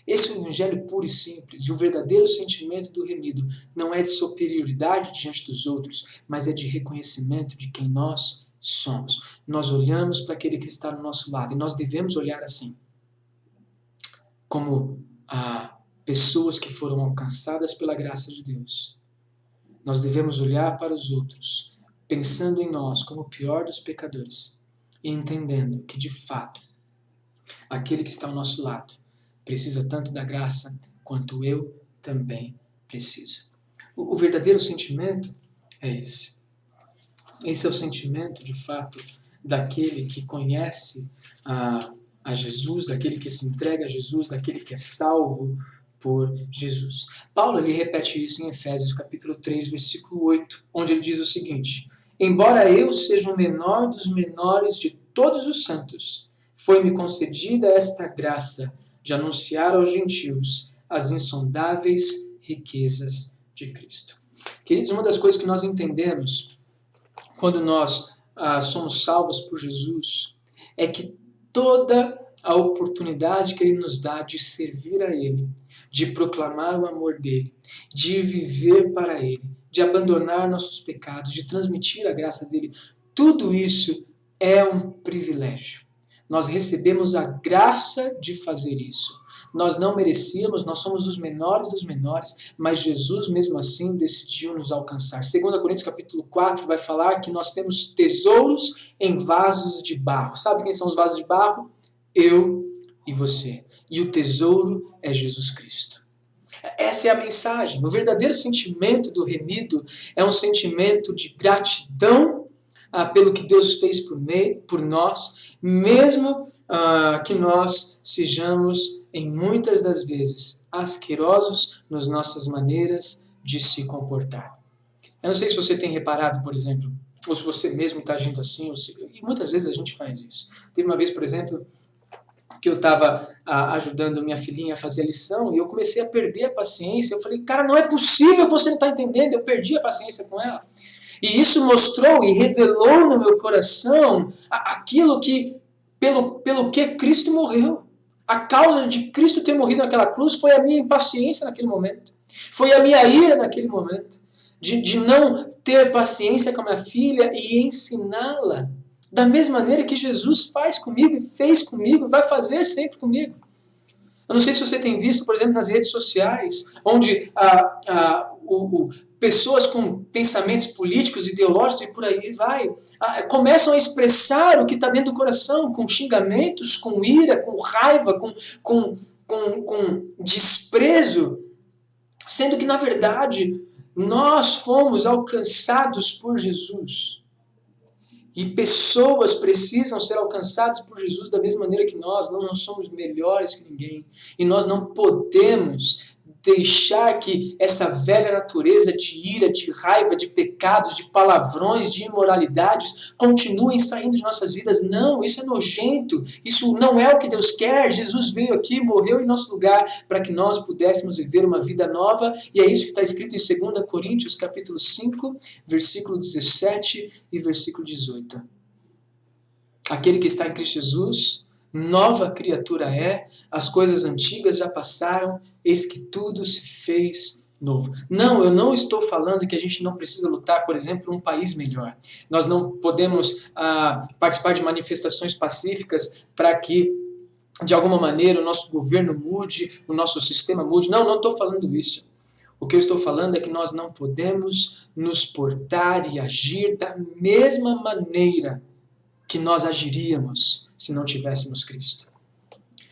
Esse é o Evangelho puro e simples, e o verdadeiro sentimento do remido não é de superioridade diante dos outros, mas é de reconhecimento de quem nós somos. Nós olhamos para aquele que está no nosso lado, e nós devemos olhar assim, como pessoas que foram alcançadas pela graça de Deus. Nós devemos olhar para os outros, pensando em nós como o pior dos pecadores, e entendendo que, de fato, aquele que está ao nosso lado precisa tanto da graça quanto eu também preciso. O verdadeiro sentimento é esse. Esse é o sentimento, de fato, daquele que conhece a Jesus, daquele que se entrega a Jesus, daquele que é salvo por Jesus. Paulo ele repete isso em Efésios capítulo 3, versículo 8, onde ele diz o seguinte: embora eu seja o menor dos menores de todos os santos, foi-me concedida esta graça de anunciar aos gentios as insondáveis riquezas de Cristo. Queridos, uma das coisas que nós entendemos quando nós somos salvos por Jesus é que toda a oportunidade que Ele nos dá de servir a Ele, de proclamar o amor dEle, de viver para Ele, de abandonar nossos pecados, de transmitir a graça dEle, tudo isso é um privilégio. Nós recebemos a graça de fazer isso. Nós não merecíamos, nós somos os menores dos menores, mas Jesus mesmo assim decidiu nos alcançar. 2 Coríntios capítulo 4 vai falar que nós temos tesouros em vasos de barro. Sabe quem são os vasos de barro? Eu e você. E o tesouro é Jesus Cristo. Essa é a mensagem. O verdadeiro sentimento do remido é um sentimento de gratidão pelo que Deus fez por nós, mesmo que nós sejamos, em muitas das vezes, asquerosos nas nossas maneiras de se comportar. Eu não sei se você tem reparado, por exemplo, ou se você mesmo está agindo assim, e muitas vezes a gente faz isso. Teve uma vez, por exemplo, que eu estava ajudando minha filhinha a fazer a lição e eu comecei a perder a paciência. Eu falei, cara, não é possível que você não está entendendo. Eu perdi a paciência com ela. E isso mostrou e revelou no meu coração aquilo que, pelo que Cristo morreu. A causa de Cristo ter morrido naquela cruz foi a minha impaciência naquele momento. Foi a minha ira naquele momento. De não ter paciência com a minha filha e ensiná-la da mesma maneira que Jesus faz comigo, fez comigo, vai fazer sempre comigo. Eu não sei se você tem visto, por exemplo, nas redes sociais, onde pessoas com pensamentos políticos, ideológicos e por aí vai, começam a expressar o que está dentro do coração, com xingamentos, com ira, com raiva, com desprezo, sendo que, na verdade, nós fomos alcançados por Jesus. E pessoas precisam ser alcançadas por Jesus da mesma maneira que nós não somos melhores que ninguém. E nós não podemos deixar que essa velha natureza de ira, de raiva, de pecados, de palavrões, de imoralidades continuem saindo de nossas vidas. Não, isso é nojento. Isso não é o que Deus quer. Jesus veio aqui, morreu em nosso lugar para que nós pudéssemos viver uma vida nova. E é isso que está escrito em 2 Coríntios capítulo 5, versículo 17 e versículo 18. Aquele que está em Cristo Jesus, nova criatura é, as coisas antigas já passaram, eis que tudo se fez novo. Não, eu não estou falando que a gente não precisa lutar, por exemplo, por um país melhor. Nós não podemos participar de manifestações pacíficas para que, de alguma maneira, o nosso governo mude, o nosso sistema mude. Não estou falando isso. O que eu estou falando é que nós não podemos nos portar e agir da mesma maneira que nós agiríamos se não tivéssemos Cristo.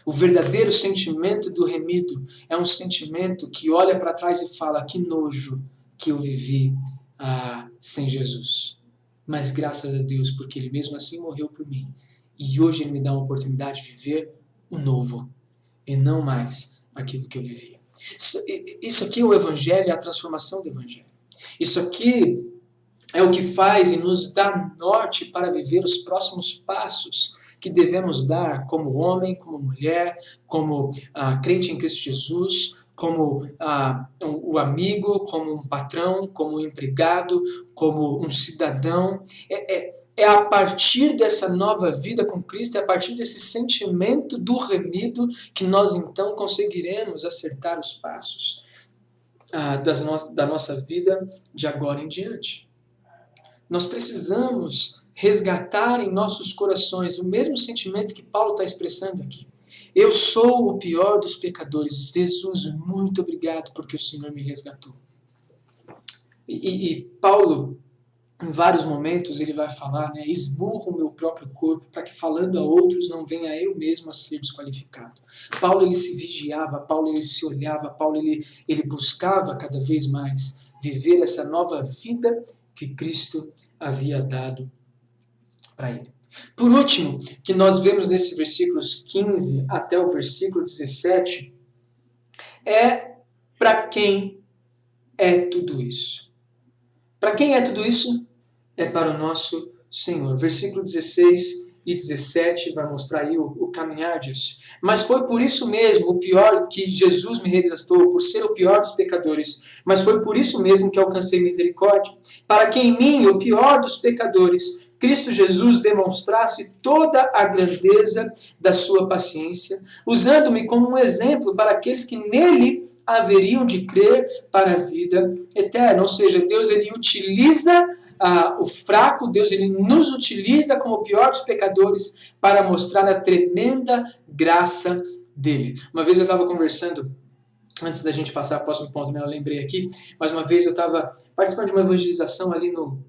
O verdadeiro sentimento do remido é um sentimento que olha para trás e fala, que nojo que eu vivi sem Jesus. Mas graças a Deus, porque Ele mesmo assim morreu por mim. E hoje Ele me dá uma oportunidade de viver o novo, e não mais aquilo que eu vivia. Isso aqui é o Evangelho, é a transformação do Evangelho. Isso aqui é o que faz e nos dá norte para viver os próximos passos que devemos dar como homem, como mulher, como crente em Cristo Jesus, como o amigo, como um patrão, como um empregado, como um cidadão. É a partir dessa nova vida com Cristo, é a partir desse sentimento do remido que nós então conseguiremos acertar os passos da nossa vida de agora em diante. Nós precisamos resgatar em nossos corações o mesmo sentimento que Paulo está expressando aqui. Eu sou o pior dos pecadores. Jesus, muito obrigado porque o Senhor me resgatou. E Paulo, em vários momentos, ele vai falar, esmurro o meu próprio corpo para que falando a outros não venha eu mesmo a ser desqualificado. Paulo, ele se vigiava, Paulo, ele se olhava, Paulo, ele buscava cada vez mais viver essa nova vida que Cristo havia dado para ele. Por último, que nós vemos nesses versículos 15 até o versículo 17, é para quem é tudo isso. Para quem é tudo isso? É para o nosso Senhor. Versículo 16 e 17 vai mostrar aí o caminhar disso. Mas foi por isso mesmo, o pior, que Jesus me resgatou, por ser o pior dos pecadores. Mas foi por isso mesmo que alcancei misericórdia, para que em mim, o pior dos pecadores, Cristo Jesus demonstrasse toda a grandeza da sua paciência, usando-me como um exemplo para aqueles que nele haveriam de crer para a vida eterna. Ou seja, Deus ele utiliza o fraco, Deus ele nos utiliza como o pior dos pecadores para mostrar a tremenda graça dele. Uma vez eu estava conversando, antes da gente passar para o próximo ponto, eu lembrei aqui, mas uma vez eu estava participando de uma evangelização ali no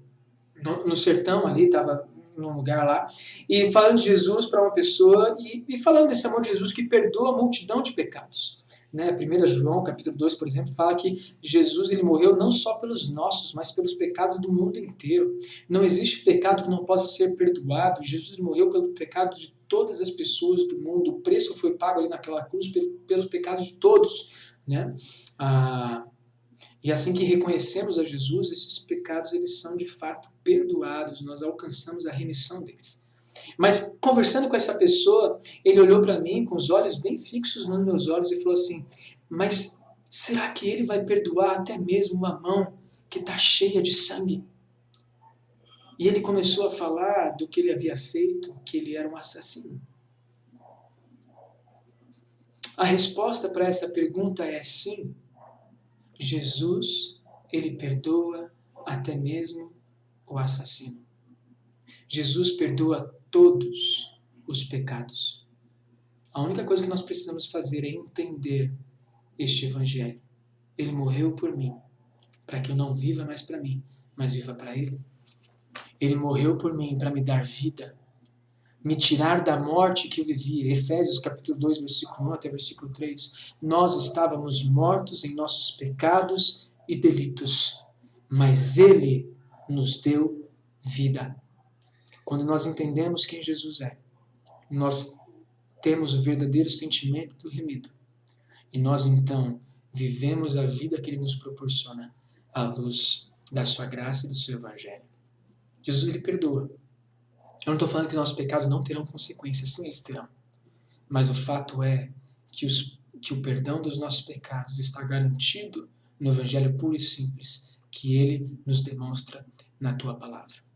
sertão, ali, estava num lugar lá, e falando de Jesus para uma pessoa, e falando desse amor de Jesus que perdoa a multidão de pecados. 1 João, capítulo 2, por exemplo, fala que Jesus ele morreu não só pelos nossos, mas pelos pecados do mundo inteiro. Não existe pecado que não possa ser perdoado. Jesus ele morreu pelo pecado de todas as pessoas do mundo. O preço foi pago ali naquela cruz pelos pecados de todos. E assim que reconhecemos a Jesus, esses pecados eles são de fato perdoados. Nós alcançamos a remissão deles. Mas conversando com essa pessoa, ele olhou para mim com os olhos bem fixos nos meus olhos e falou assim: mas será que ele vai perdoar até mesmo uma mão que está cheia de sangue? E ele começou a falar do que ele havia feito, que ele era um assassino. A resposta para essa pergunta é sim. Jesus, ele perdoa até mesmo o assassino. Jesus perdoa todos os pecados. A única coisa que nós precisamos fazer é entender este evangelho. Ele morreu por mim, para que eu não viva mais para mim, mas viva para Ele. Ele morreu por mim para me dar vida, me tirar da morte que eu vivia. Efésios capítulo 2, versículo 1 até versículo 3. Nós estávamos mortos em nossos pecados e delitos, mas Ele nos deu vida. Quando nós entendemos quem Jesus é, nós temos o verdadeiro sentimento do remido. E nós, então, vivemos a vida que Ele nos proporciona à luz da sua graça e do seu evangelho. Jesus, Ele perdoa. Eu não estou falando que nossos pecados não terão consequências. Sim, eles terão. Mas o fato é que o perdão dos nossos pecados está garantido no evangelho puro e simples que Ele nos demonstra na Tua palavra.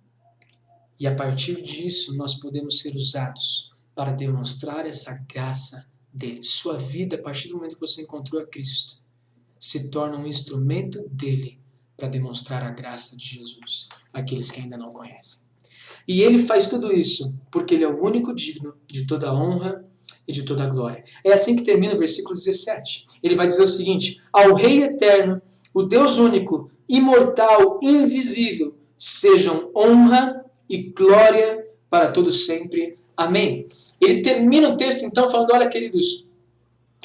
E a partir disso, nós podemos ser usados para demonstrar essa graça dele. Sua vida, a partir do momento que você encontrou a Cristo, se torna um instrumento dele para demonstrar a graça de Jesus àqueles que ainda não conhecem. E ele faz tudo isso porque ele é o único digno de toda a honra e de toda a glória. É assim que termina o versículo 17. Ele vai dizer o seguinte: ao Rei eterno, o Deus único, imortal, invisível, sejam honra e glória para todos sempre. Amém. Ele termina o texto então falando: olha, queridos,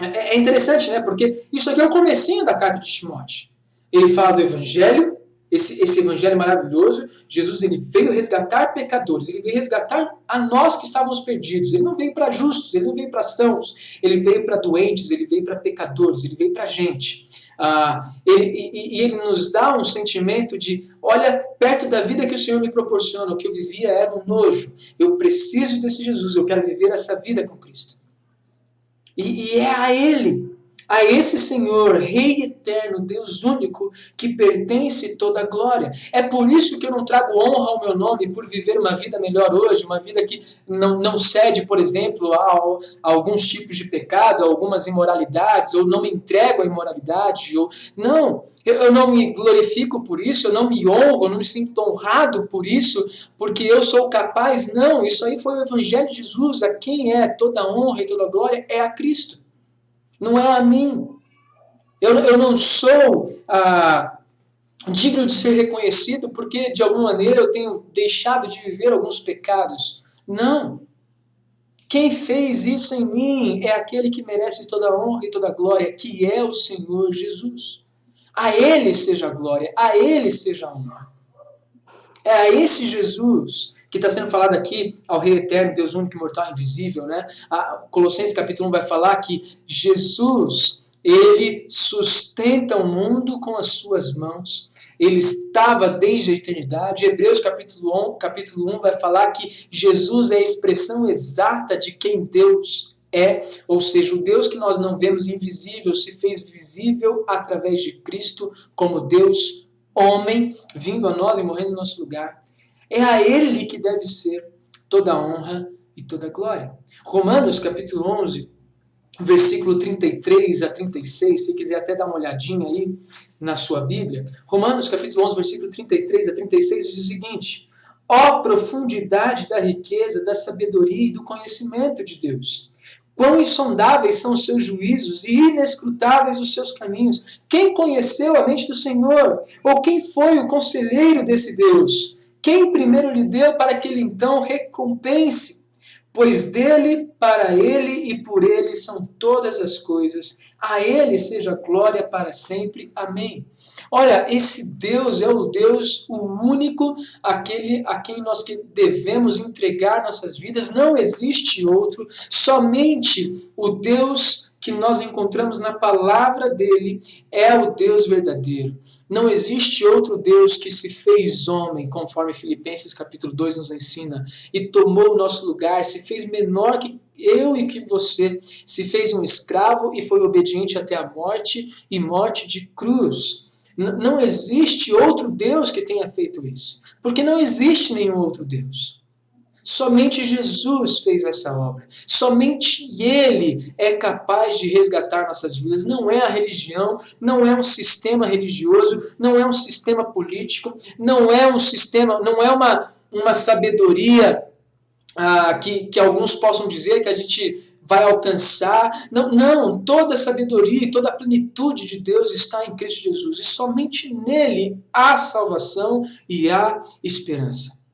é interessante, né? Porque isso aqui é o comecinho da carta de Timóteo. Ele fala do evangelho, esse evangelho maravilhoso. Jesus ele veio resgatar pecadores, ele veio resgatar a nós que estávamos perdidos. Ele não veio para justos, ele não veio para sãos, ele veio para doentes, ele veio para pecadores, ele veio para a gente. Ele nos dá um sentimento de: olha, perto da vida que o Senhor me proporciona, o que eu vivia era um nojo. Eu preciso desse Jesus, eu quero viver essa vida com Cristo. E é a Ele, a esse Senhor, Rei eterno, Deus único, que pertence toda a glória. É por isso que eu não trago honra ao meu nome, por viver uma vida melhor hoje, uma vida que não cede, por exemplo, a alguns tipos de pecado, a algumas imoralidades, ou não me entrego à imoralidade. Não, eu não me glorifico por isso, eu não me honro, eu não me sinto honrado por isso, porque eu sou capaz. Não, isso aí foi o Evangelho de Jesus. A quem é toda a honra e toda a glória é a Cristo. Não é a mim. Eu não sou digno de ser reconhecido porque, de alguma maneira, eu tenho deixado de viver alguns pecados. Não. Quem fez isso em mim é aquele que merece toda a honra e toda a glória, que é o Senhor Jesus. A Ele seja a glória, a Ele seja a honra. É a esse Jesus que está sendo falado aqui, ao Rei eterno, Deus único, imortal, invisível, né? Colossenses capítulo 1 vai falar que Jesus, Ele sustenta o mundo com as suas mãos. Ele estava desde a eternidade. Hebreus capítulo 1 vai falar que Jesus é a expressão exata de quem Deus é, ou seja, o Deus que nós não vemos invisível se fez visível através de Cristo como Deus homem, vindo a nós e morrendo no nosso lugar. É a Ele que deve ser toda a honra e toda a glória. Romanos capítulo 11, versículo 33 a 36, se quiser até dar uma olhadinha aí na sua Bíblia. Romanos capítulo 11, versículo 33 a 36 diz o seguinte: ó profundidade da riqueza, da sabedoria e do conhecimento de Deus! Quão insondáveis são os seus juízos e inescrutáveis os seus caminhos! Quem conheceu a mente do Senhor? Ou quem foi o conselheiro desse Deus? Quem primeiro lhe deu para que ele então recompense? Pois dele, para ele e por ele são todas as coisas. A ele seja glória para sempre. Amém. Olha, esse Deus é o Deus, o único, aquele a quem nós devemos entregar nossas vidas. Não existe outro. Somente o Deus que nós encontramos na palavra dele é o Deus verdadeiro. Não existe outro Deus que se fez homem, conforme Filipenses capítulo 2 nos ensina, e tomou o nosso lugar, se fez menor que eu e que você, se fez um escravo e foi obediente até a morte e morte de cruz. Não existe outro Deus que tenha feito isso, porque não existe nenhum outro Deus. Somente Jesus fez essa obra. Somente Ele é capaz de resgatar nossas vidas. Não é a religião, não é um sistema religioso, não é um sistema político, não é um sistema, não é uma sabedoria que alguns possam dizer que a gente vai alcançar. Não, toda a sabedoria e toda a plenitude de Deus está em Cristo Jesus. E somente nele há salvação e há esperança.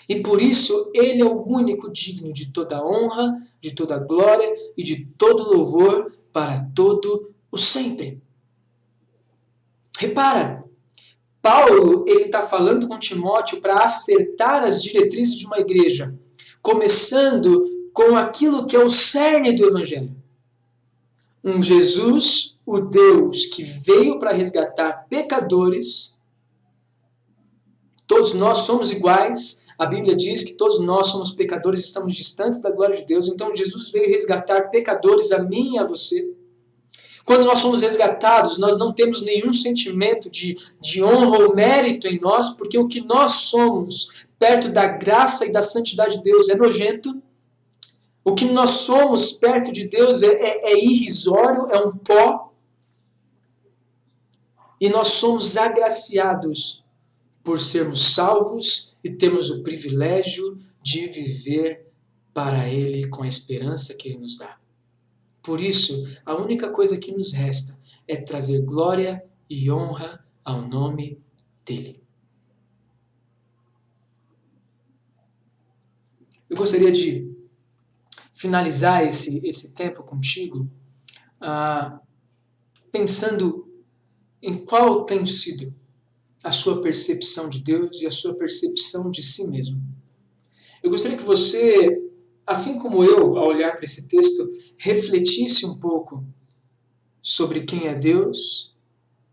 E por isso, ele é o único digno de toda honra, de toda glória e de todo louvor para todo o sempre. Repara, Paulo está falando com Timóteo para acertar as diretrizes de uma igreja, começando com aquilo que é o cerne do Evangelho. Um Jesus, o Deus que veio para resgatar pecadores. Todos nós somos iguais. A Bíblia diz que todos nós somos pecadores e estamos distantes da glória de Deus. Então Jesus veio resgatar pecadores, a mim e a você. Quando nós somos resgatados, nós não temos nenhum sentimento de honra ou mérito em nós, porque o que nós somos perto da graça e da santidade de Deus é nojento. O que nós somos perto de Deus é irrisório, é um pó. E nós somos agraciados por sermos salvos e temos o privilégio de viver para Ele com a esperança que Ele nos dá. Por isso, a única coisa que nos resta é trazer glória e honra ao nome dEle. Eu gostaria de finalizar esse tempo contigo pensando em qual tem sido a sua percepção de Deus e a sua percepção de si mesmo. Eu gostaria que você, assim como eu, ao olhar para esse texto, refletisse um pouco sobre quem é Deus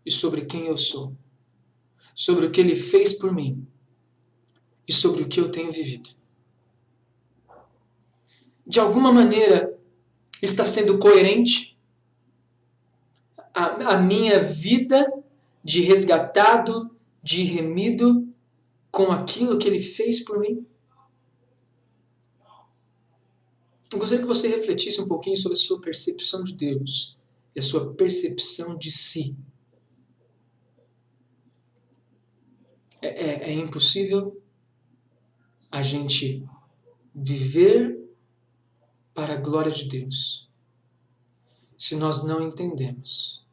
e sobre quem eu sou, sobre o que Ele fez por mim e sobre o que eu tenho vivido. De alguma maneira, está sendo coerente a minha vida de resgatado, de remido com aquilo que Ele fez por mim? Eu gostaria que você refletisse um pouquinho sobre a sua percepção de Deus e a sua percepção de si. É impossível a gente viver para a glória de Deus se nós não entendermos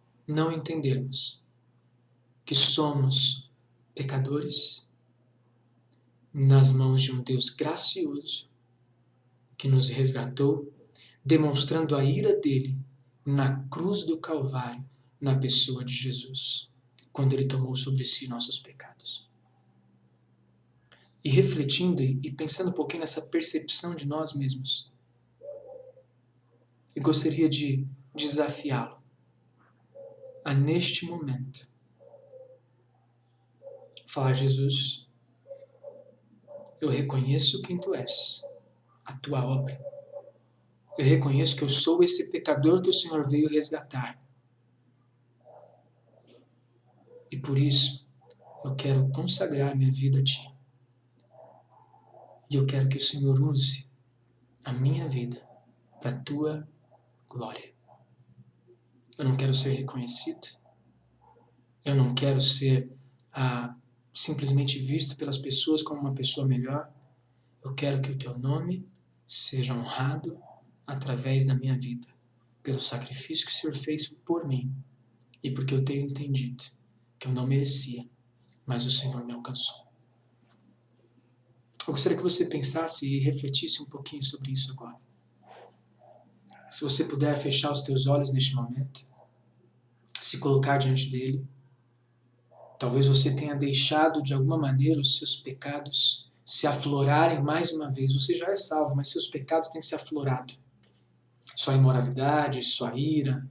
que somos pecadores nas mãos de um Deus gracioso que nos resgatou, demonstrando a ira dele na cruz do Calvário, na pessoa de Jesus, quando ele tomou sobre si nossos pecados. E refletindo e pensando um pouquinho nessa percepção de nós mesmos, eu gostaria de desafiá-lo a neste momento falar: Jesus, eu reconheço quem tu és, a tua obra. Eu reconheço que eu sou esse pecador que o Senhor veio resgatar. E por isso, eu quero consagrar minha vida a Ti. E eu quero que o Senhor use a minha vida para a Tua glória. Eu não quero ser reconhecido. Eu não quero ser simplesmente visto pelas pessoas como uma pessoa melhor. Eu quero que o Teu nome seja honrado através da minha vida, pelo sacrifício que o Senhor fez por mim e porque eu tenho entendido que eu não merecia, mas o Senhor me alcançou. Eu gostaria que você pensasse e refletisse um pouquinho sobre isso agora. Se você puder fechar os teus olhos neste momento, se colocar diante dele. Talvez você tenha deixado de alguma maneira os seus pecados se aflorarem mais uma vez. Você já é salvo, mas seus pecados têm se aflorado. Sua imoralidade, sua ira,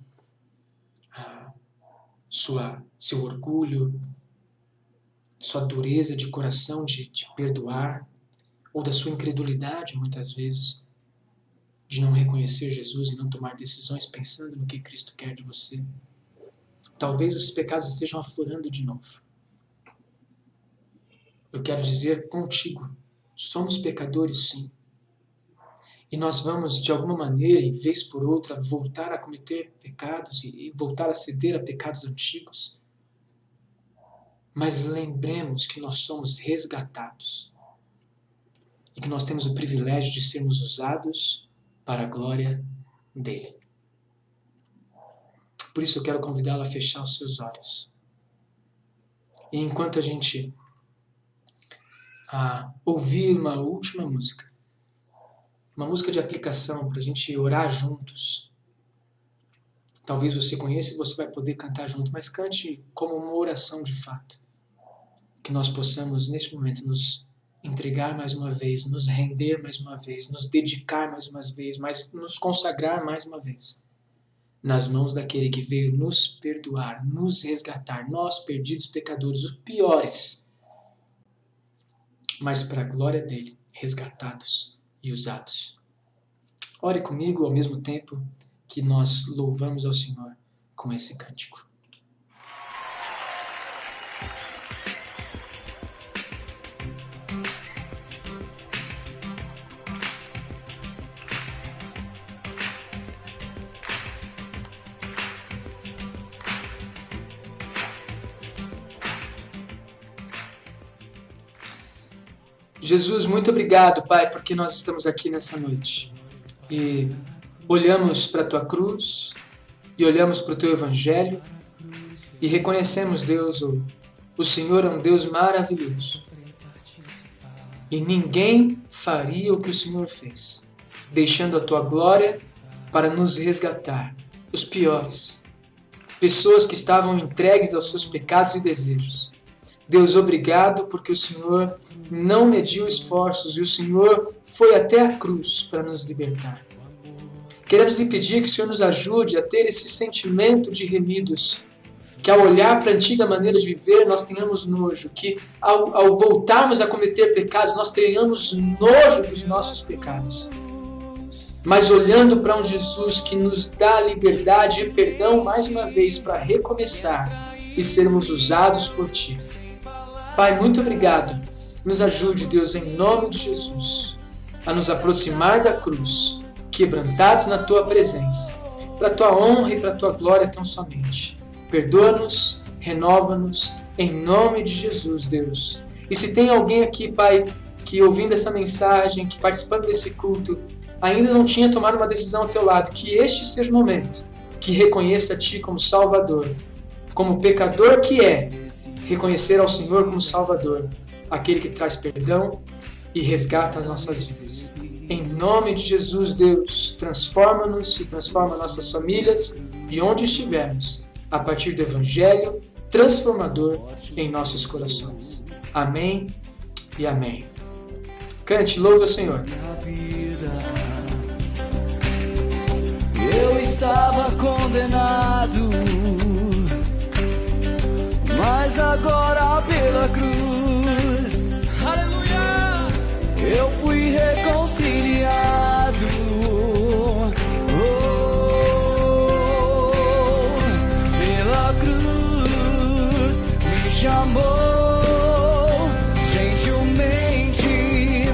seu orgulho, sua dureza de coração de perdoar, ou da sua incredulidade, muitas vezes, de não reconhecer Jesus e não tomar decisões pensando no que Cristo quer de você. Talvez os pecados estejam aflorando de novo. Eu quero dizer contigo, somos pecadores sim. E nós vamos, de alguma maneira, e vez por outra, voltar a cometer pecados e voltar a ceder a pecados antigos. Mas lembremos que nós somos resgatados. E que nós temos o privilégio de sermos usados para a glória dele. Por isso eu quero convidá-la a fechar os seus olhos. E enquanto a gente ouvir uma última música, uma música de aplicação para a gente orar juntos. Talvez você conheça e você vai poder cantar junto, mas cante como uma oração de fato. Que nós possamos neste momento nos entregar mais uma vez, nos render mais uma vez, nos dedicar mais uma vez, nos consagrar mais uma vez nas mãos daquele que veio nos perdoar, nos resgatar, nós perdidos pecadores, os piores, mas para a glória dele, resgatados e usados. Ore comigo ao mesmo tempo que nós louvamos ao Senhor com esse cântico. Jesus, muito obrigado, Pai, porque nós estamos aqui nessa noite. E olhamos para a Tua cruz, e olhamos para o Teu Evangelho, e reconhecemos, Deus, o Senhor é um Deus maravilhoso. E ninguém faria o que o Senhor fez, deixando a Tua glória para nos resgatar, os piores, pessoas que estavam entregues aos seus pecados e desejos. Deus, obrigado porque o Senhor não mediu esforços e o Senhor foi até a cruz para nos libertar. Queremos lhe pedir que o Senhor nos ajude a ter esse sentimento de remidos, que ao olhar para a antiga maneira de viver nós tenhamos nojo, que ao voltarmos a cometer pecados nós tenhamos nojo dos nossos pecados. Mas olhando para um Jesus que nos dá liberdade e perdão mais uma vez para recomeçar e sermos usados por Ti. Pai, muito obrigado. Nos ajude, Deus, em nome de Jesus, a nos aproximar da cruz, quebrantados na Tua presença, para a Tua honra e para a Tua glória tão somente. Perdoa-nos, renova-nos, em nome de Jesus, Deus. E se tem alguém aqui, Pai, que ouvindo essa mensagem, que participando desse culto, ainda não tinha tomado uma decisão ao Teu lado, que este seja o momento, que reconheça a Ti como Salvador, como pecador que é, reconhecer ao Senhor como Salvador, aquele que traz perdão e resgata as nossas vidas. Em nome de Jesus, Deus, transforma-nos e transforma nossas famílias de onde estivermos, a partir do Evangelho transformador em nossos corações. Amém e amém. Cante, louve ao Senhor. Eu estava condenado, pela cruz, aleluia, eu fui reconciliado. Pela cruz me chamou, gentilmente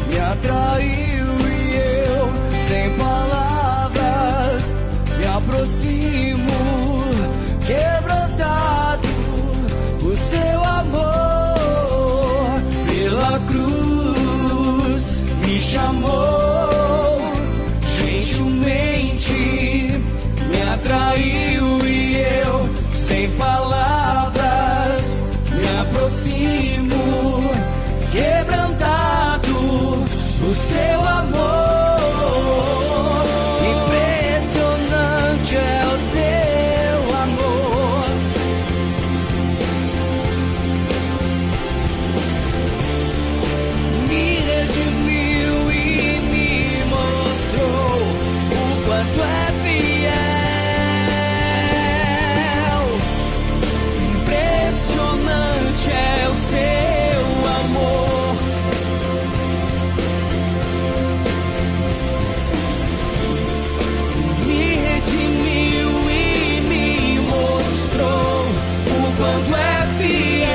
me atraiu e eu, sem palavras, me aproximo, quebrantado por seu amor. Pela cruz me chamou, gentilmente me atraiu e eu, sem palavras, me aproximo, quebrantado por seu amor. Impressionante é o seu amor. Me redimiu e me mostrou o quanto é fiel. Impressionante é o seu amor. Me redimiu e me mostrou o quanto é fiel.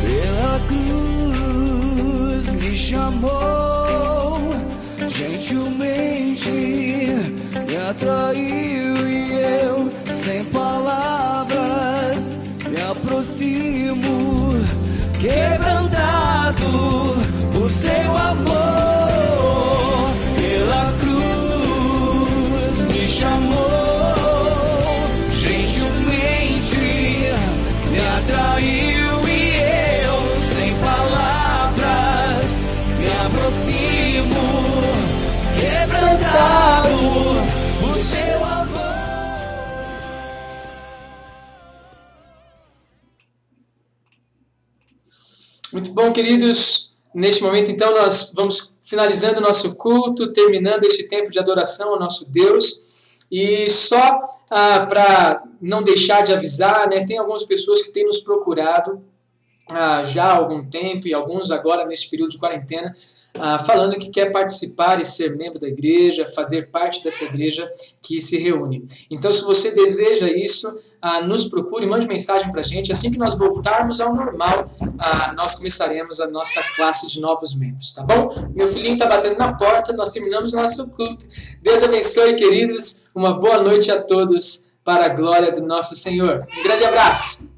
Pela cruz me chamou, gentilmente me atraiu e eu, sem palavras, me aproximo, quebrantado por seu amor. Pela cruz me chamou, gentilmente me atraiu e eu, sem palavras, me aproximo, quebrantado por seu amor. Muito bom, queridos. Neste momento, então, nós vamos finalizando o nosso culto, terminando esse tempo de adoração ao nosso Deus. E só para não deixar de avisar, né, tem algumas pessoas que têm nos procurado já há algum tempo, e alguns agora nesse período de quarentena, falando que quer participar e ser membro da igreja, fazer parte dessa igreja que se reúne. Então, se você deseja isso, nos procure, mande mensagem para a gente. Assim que nós voltarmos ao normal, nós começaremos a nossa classe de novos membros, tá bom? Meu filhinho está batendo na porta, nós terminamos o nosso culto. Deus abençoe, queridos. Uma boa noite a todos, para a glória do nosso Senhor. Um grande abraço.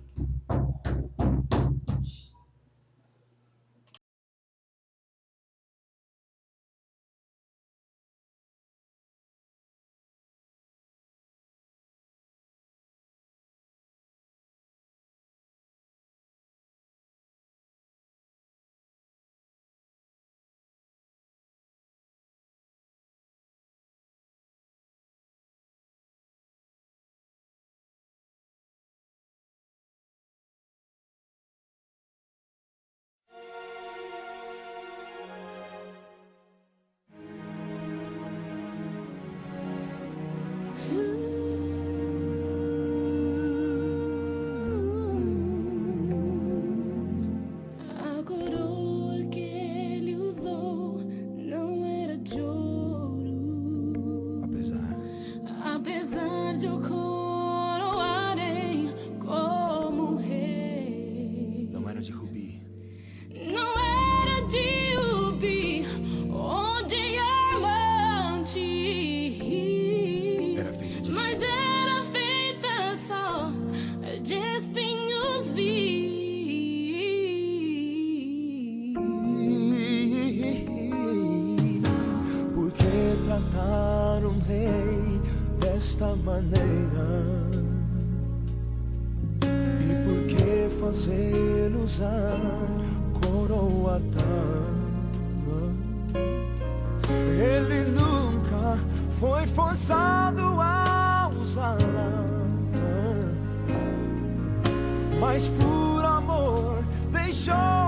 A coroa que ele usou não era de ouro. Apesar de o coroarem como rei, Não era de rubi. não era de rubi ou diamante, Era feita de mas era feita só de espinhos vivos. Por que tratar um rei desta maneira? E por que fazê-lo usar coroa tão? Ele nunca foi forçado a usá-la, mas por amor deixou